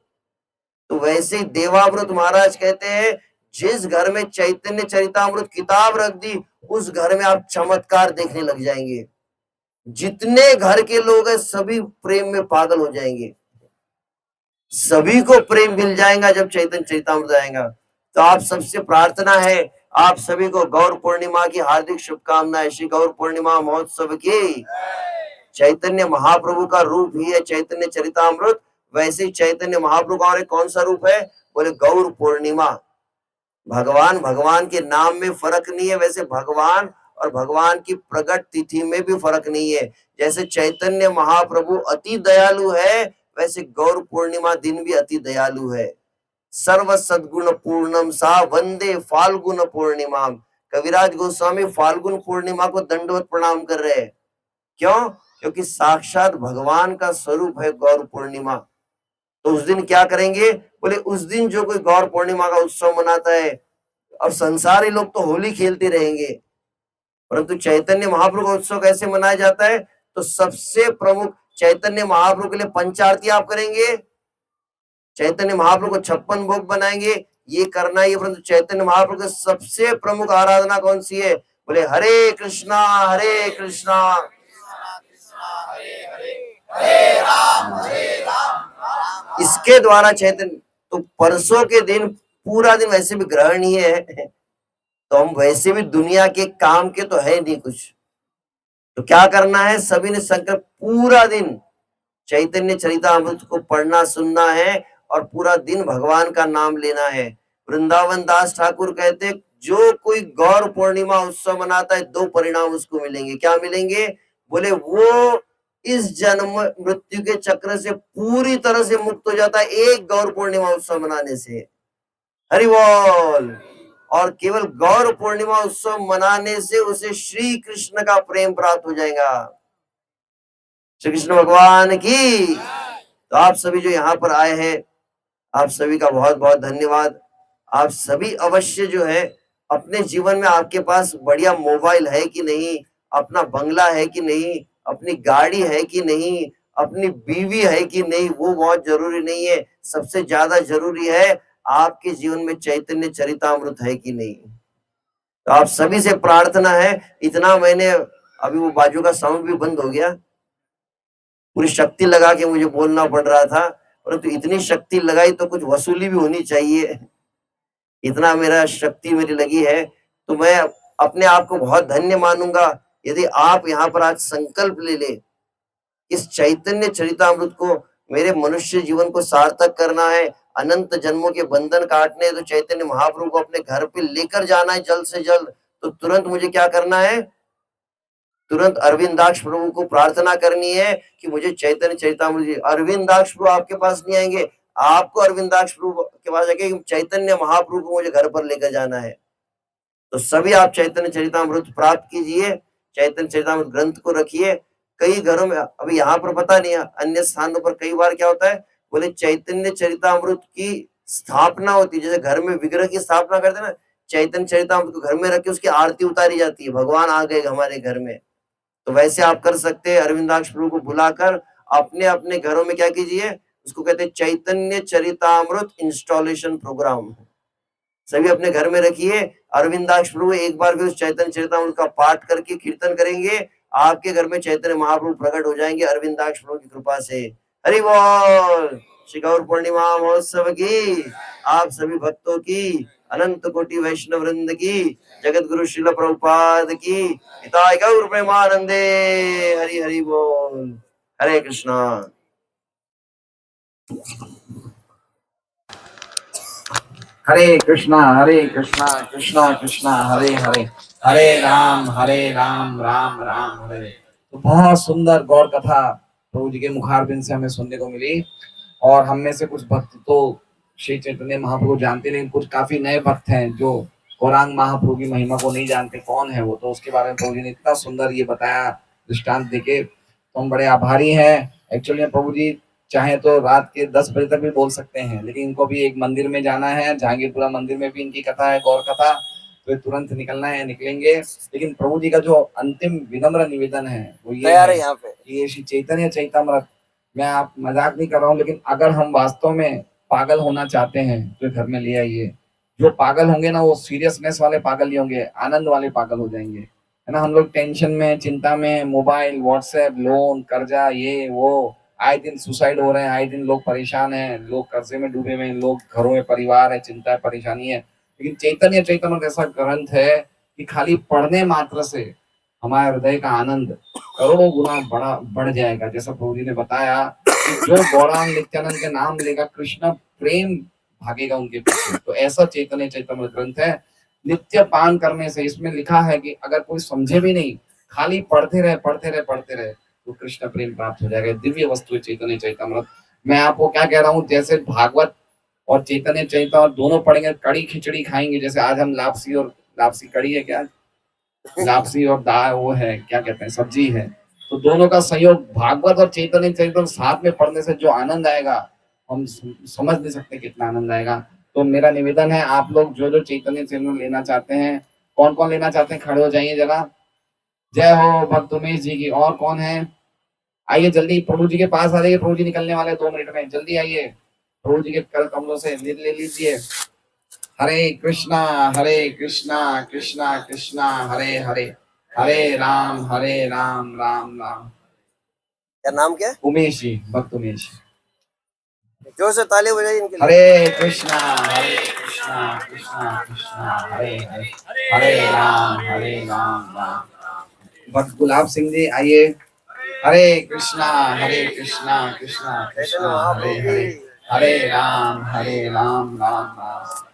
तो वैसे ही देवामृत महाराज कहते हैं, जिस घर में चैतन्य चरितामृत किताब रख दी, उस घर में आप चमत्कार देखने लग जाएंगे। जितने घर के लोग हैं सभी प्रेम में पागल हो जाएंगे, सभी को प्रेम मिल जाएगा जब चैतन्य चरितामृत आएगा। तो आप सबसे प्रार्थना है, आप सभी को गौर पूर्णिमा की हार्दिक शुभकामनाएं। श्री गौर पूर्णिमा महोत्सव की। चैतन्य महाप्रभु का रूप ही है चैतन्य चरितामृत, वैसे ही चैतन्य महाप्रभु का और एक कौन सा रूप है? बोले गौर पूर्णिमा। भगवान भगवान के नाम में फर्क नहीं है, वैसे भगवान और भगवान की प्रकट तिथि में भी फर्क नहीं है। जैसे चैतन्य महाप्रभु अति दयालु है, वैसे गौर पूर्णिमा दिन भी अति दयालु है। सर्व सद्गुण पूर्णम सा वंदे फाल्गुन पूर्णिमा। कविराज गोस्वामी फाल्गुन पूर्णिमा को दंडवत प्रणाम कर रहे हैं। क्यों? क्योंकि साक्षात भगवान का स्वरूप है गौर पूर्णिमा। तो उस दिन क्या करेंगे? बोले उस दिन जो कोई गौर पूर्णिमा का उत्सव मनाता है, अब संसारी लोग तो होली खेलते रहेंगे, परंतु चैतन्य महाप्रभु का उत्सव कैसे मनाया जाता है? तो सबसे प्रमुख चैतन्य महाप्रभु के लिए पंचारती आप करेंगे, चैतन्य महाप्रभु को 56 भोग बनाएंगे, ये करना ही। परंतु चैतन्य महाप्रभु की सबसे प्रमुख आराधना कौन सी है? बोले हरे कृष्णा हरे कृष्णा इसके द्वारा चैतन्य। तो परसों के दिन पूरा दिन वैसे भी ग्रहणीय है, तो हम वैसे भी दुनिया के काम के तो है नहीं कुछ, तो क्या करना है? सभी ने संकल्प पूरा दिन चैतन्य चरितामृत को पढ़ना सुनना है और पूरा दिन भगवान का नाम लेना है। वृंदावन दास ठाकुर कहते, जो कोई गौर पूर्णिमा उत्सव मनाता है, दो परिणाम उसको मिलेंगे। क्या मिलेंगे? बोले वो इस जन्म मृत्यु के चक्र से पूरी तरह से मुक्त हो जाता है एक गौर पूर्णिमा उत्सव मनाने से। हरि बोल। और केवल गौर पूर्णिमा उत्सव मनाने से उसे श्री कृष्ण का प्रेम प्राप्त हो जाएगा। श्री कृष्ण भगवान की। तो आप सभी जो यहाँ पर आए हैं, आप सभी का बहुत बहुत धन्यवाद। आप सभी अवश्य जो है अपने जीवन में, आपके पास बढ़िया मोबाइल है कि नहीं, अपना बंगला है कि नहीं, अपनी गाड़ी है कि नहीं, अपनी बीवी है कि नहीं, वो बहुत जरूरी नहीं है। सबसे ज्यादा जरूरी है आपके जीवन में चैतन्य चरितामृत है कि नहीं। तो आप सभी से प्रार्थना है, इतना मैंने अभी वो बाजू का साउंड भी बंद हो गया, पूरी शक्ति लगा के मुझे बोलना पड़ रहा था, परंतु इतनी शक्ति लगाई तो कुछ वसूली भी होनी चाहिए। इतना मेरा शक्ति मेरी लगी है, तो मैं अपने आप को बहुत धन्य मानूंगा यदि आप यहाँ पर आज संकल्प ले ले, इस चैतन्य चरितामृत को मेरे मनुष्य जीवन को सार्थक करना है, अनंत जन्मों के बंधन काटने हैं, तो चैतन्य महाप्रभु को अपने घर पे लेकर जाना है जल्द से जल्द। तो तुरंत मुझे क्या करना है, तुरंत अरविंदाक्ष प्रभु को प्रार्थना करनी है कि मुझे चैतन्य चरितामृत। अरविंदाक्ष प्रभु आपके पास नहीं आएंगे, आपको अरविंदाक्ष प्रभु के पास आके चैतन्य महाप्रभु को मुझे घर पर लेकर जाना है। तो सभी आप चैतन्य चरितामृत प्राप्त कीजिए, चैतन्य चरितामृत ग्रंथ को रखिए। कई घरों में अभी यहाँ पर पता नहीं है, अन्य स्थानों पर कई बार क्या होता है, बोले चैतन्य चरितामृत की स्थापना होती है, जैसे घर में विग्रह की स्थापना करते हैं ना, चैतन्य चरितामृत को घर में रख के उसकी आरती उतारी जाती है, भगवान आ गए हमारे घर में। तो वैसे आप कर सकते हैं, अरविंदाक्ष प्रभु को बुलाकर अपने अपने घरों में क्या कीजिए, उसको कहते हैं चैतन्य चरितामृत इंस्टॉलेशन प्रोग्राम। सभी अपने घर में रखिए। अरविंदाक्ष प्रभु एक बार भी उस चैतन्य चरितामृत का पाठ करके कीर्तन करेंगे, आपके घर में चैतन्य महाप्रभु प्रकट हो जाएंगे अरविंदाक्ष प्रभु की कृपा से। हरि बोल। श्री गौर पूर्णिमा महोत्सव की आप सभी भक्तों की, अनंत कोटि वैष्णव वृंद की, जगत गुरु श्रील प्रभुपाद की, हिताय गौर प्रेमानंदे। हरि हरि बोल। हरे कृष्णा। हरे कृष्णा कृष्णा कृष्णा हरे हरे, हरे राम राम राम हरे। तो बहुत सुंदर गौर कथा प्रभु जी के मुखारबिंद से हमें सुनने को मिली। और हम में से कुछ भक्त तो श्री चैतन्य महाप्रभु जानते, लेकिन कुछ काफी नए भक्त हैं जो गौरांग महाप्रभु की महिमा को नहीं जानते। कौन है वो, तो उसके बारे में प्रभु जी ने इतना सुंदर ये बताया दृष्टांत देके, तो हम बड़े आभारी हैं। एक्चुअली प्रभु जी चाहे तो रात के 10 बजे तक भी बोल सकते हैं, लेकिन इनको भी एक मंदिर में जाना है, जहांगीरपुरा मंदिर में भी इनकी कथा है, गौर कथा, तो तुरंत निकलना है, निकलेंगे। लेकिन प्रभु जी का जो अंतिम विनम्र निवेदन है वो ये है यहाँ पे कि ये श्री चैतन्य चैतामृत, मैं आप मजाक नहीं कर रहा हूँ, लेकिन अगर हम वास्तव में पागल होना चाहते हैं तो घर में ले आइए। जो पागल होंगे ना वो सीरियसनेस वाले पागल नहीं होंगे, आनंद वाले पागल हो जाएंगे, है ना। हम लोग टेंशन में, चिंता में, मोबाइल, व्हाट्सएप, लोन, कर्जा, ये वो, आए दिन सुसाइड हो रहे हैं, आए दिन लोग परेशान हैं, लोग कर्जे में डूबे हुए हैं, लोग घरों में परिवार है, चिंता है, परेशानी है। लेकिन चैतन्य चैतन्य ऐसा ग्रंथ है कि खाली पढ़ने मात्र से हमारे हृदय का आनंद करोड़ों गुना बढ़ जाएगा। जैसा प्रभु जी ने बताया कि जो गौरांग नित्यानंद के नाम लेगा, कृष्ण प्रेम भागेगा उनके पीछे। तो ऐसा चैतन्य चैतन्य ग्रंथ है, नित्य पान करने से। इसमें लिखा है कि अगर कोई समझे भी नहीं, खाली पढ़ते रहे तो कृष्ण प्रेम प्राप्त हो जाएगा। दिव्य वस्तु है चैतन्य चैतामृत। मैं आपको क्या कह रहा हूँ, जैसे भागवत और चैतन्य चैतामृत दोनों पढ़ेंगे, कड़ी खिचड़ी खाएंगे। जैसे आज हम लापसी कड़ी है क्या, लापसी और दाल वो है, क्या कहते हैं, सब्जी है। तो दोनों का संयोग भागवत और चैतन्य चैतन्य साथ में पढ़ने से जो आनंद आएगा, हम समझ नहीं सकते कितना आनंद आएगा। तो मेरा निवेदन है, आप लोग जो जो चैतन्य चैतन्य लेना चाहते हैं, कौन कौन लेना चाहते हैं, खड़े हो जाइए जरा। जय हो भक्त उमेश जी की। और कौन है, आइए जल्दी, प्रभु जी के पास आ जाइए, प्रभु जी निकलने वाले 2 मिनट में, जल्दी आइए, प्रभु जी के कर कमलों से ले लीजिए। हरे कृष्णा कृष्णा कृष्णा हरे हरे, हरे राम राम राम। क्या नाम क्या है? उमेश जी, भक्त उमेश। जोर से ताली बजाइए इनके लिए। हरे कृष्णा कृष्णा कृष्णा हरे हरे, हरे राम राम। भक्त गुलाब सिंह जी आइए। हरे कृष्णा कृष्णा कृष्णा हरे हरे, हरे राम राम राम।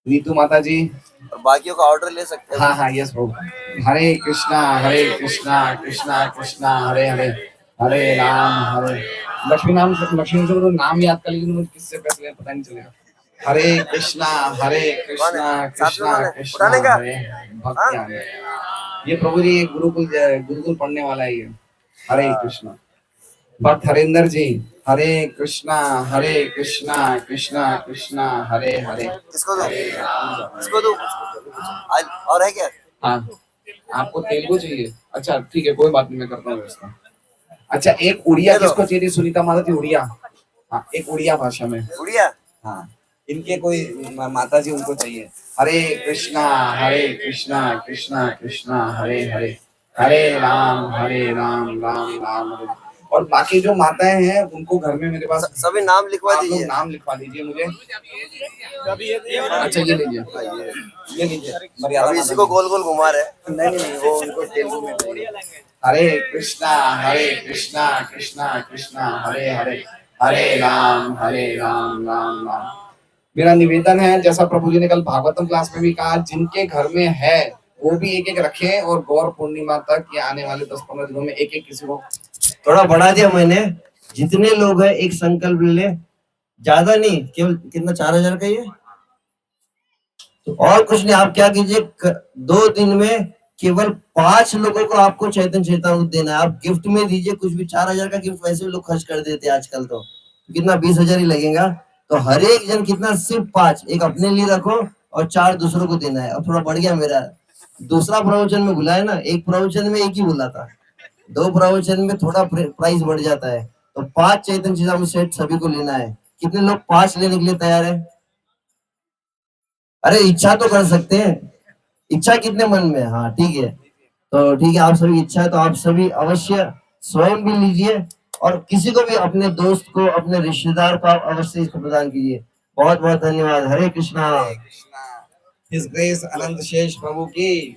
नीतू माता जी, और बाकियों का ऑर्डर ले सकते हैं। हाँ यस प्रभु। हरे कृष्णा कृष्णा कृष्णा हरे हरे, हरे राम लक्ष्मी से तो नाम याद कर लीजिए, मुझे किससे पैसे पता नहीं चलेगा। हरे कृष्णा कृष्णा कृष्णा हरे भक्ति आ गई। ये प्रभु जी गुरुकुल पढ़ने वाला है ये। हरे कृष्णा। भक्त हरिंदर जी, हरे कृष्णा कृष्णा कृष्णा हरे हरे। इसको दो, इसको दो। और है क्या? हाँ, आपको तेलुगु चाहिए? अच्छा ठीक है, कोई बात नहीं, मैं करता हूँ व्यवस्था। अच्छा, एक उड़िया किसको चाहिए? सुनीता माता जी, उड़िया। हाँ, एक उड़िया भाषा में। उड़िया? हाँ, इनके कोई माता जी, उनको चाहिए। हरे कृष्णा कृष्णा कृष्णा हरे हरे, हरे राम राम राम हरे। और बाकी जो माताएं हैं उनको घर में मेरे पास सभी नाम लिखवा आप लोग दीजिए। नाम लिखवा दीजिए मुझे। अच्छा, ये लीजिए, ये लीजिए। मर्यादा अभी इसी को गोल गोल घुमा रहे। नहीं, वो उनको तेलुगु में चाहिए। हरे कृष्णा कृष्णा हरे हरे, हरे राम राम राम। मेरा निवेदन है, जैसा प्रभु जी ने कल भागवतम क्लास में भी कहा, जिनके घर में है वो भी एक एक रखें, और गौर पूर्णिमा तक या आने वाले 10-15 दिनों में एक एक किसी को। थोड़ा बढ़ा दिया मैंने, जितने लोग हैं एक संकल्प ले, ज्यादा नहीं, केवल कितना, 4,000 का ही है तो। और कुछ नहीं, आप क्या कीजिए, 2 दिन में केवल 5 लोगों को आपको चैतन्य चेतावनी देना है। आप गिफ्ट में दीजिए कुछ भी, 4,000 का गिफ्ट वैसे भी लोग खर्च कर देते हैं आजकल, तो कितना 20,000 ही लगेगा। तो हर एक जन कितना, सिर्फ 5, एक अपने लिए रखो और 4 दूसरों को देना है। अब थोड़ा बढ़ गया मेरा, दूसरा प्रवचन में बुलाया ना, एक प्रवचन में एक ही बोला था, 2 प्रवचन में थोड़ा प्राइस बढ़ जाता है। तो 5 चैतन्य चेतावनी सेट सभी को लेना है। कितने लोग 5 लेने के लिए तैयार है? अरे इच्छा तो कर सकते हैं, इच्छा कितने मन में? हाँ ठीक है, तो ठीक है, आप सभी इच्छा है तो आप सभी अवश्य स्वयं भी लीजिए, और किसी को भी, अपने दोस्त को, अपने रिश्तेदार को आप अवश्य इसको प्रदान कीजिए। बहुत बहुत धन्यवाद। हरे कृष्णा। हिज ग्रेस अनंत शेष प्रभु की।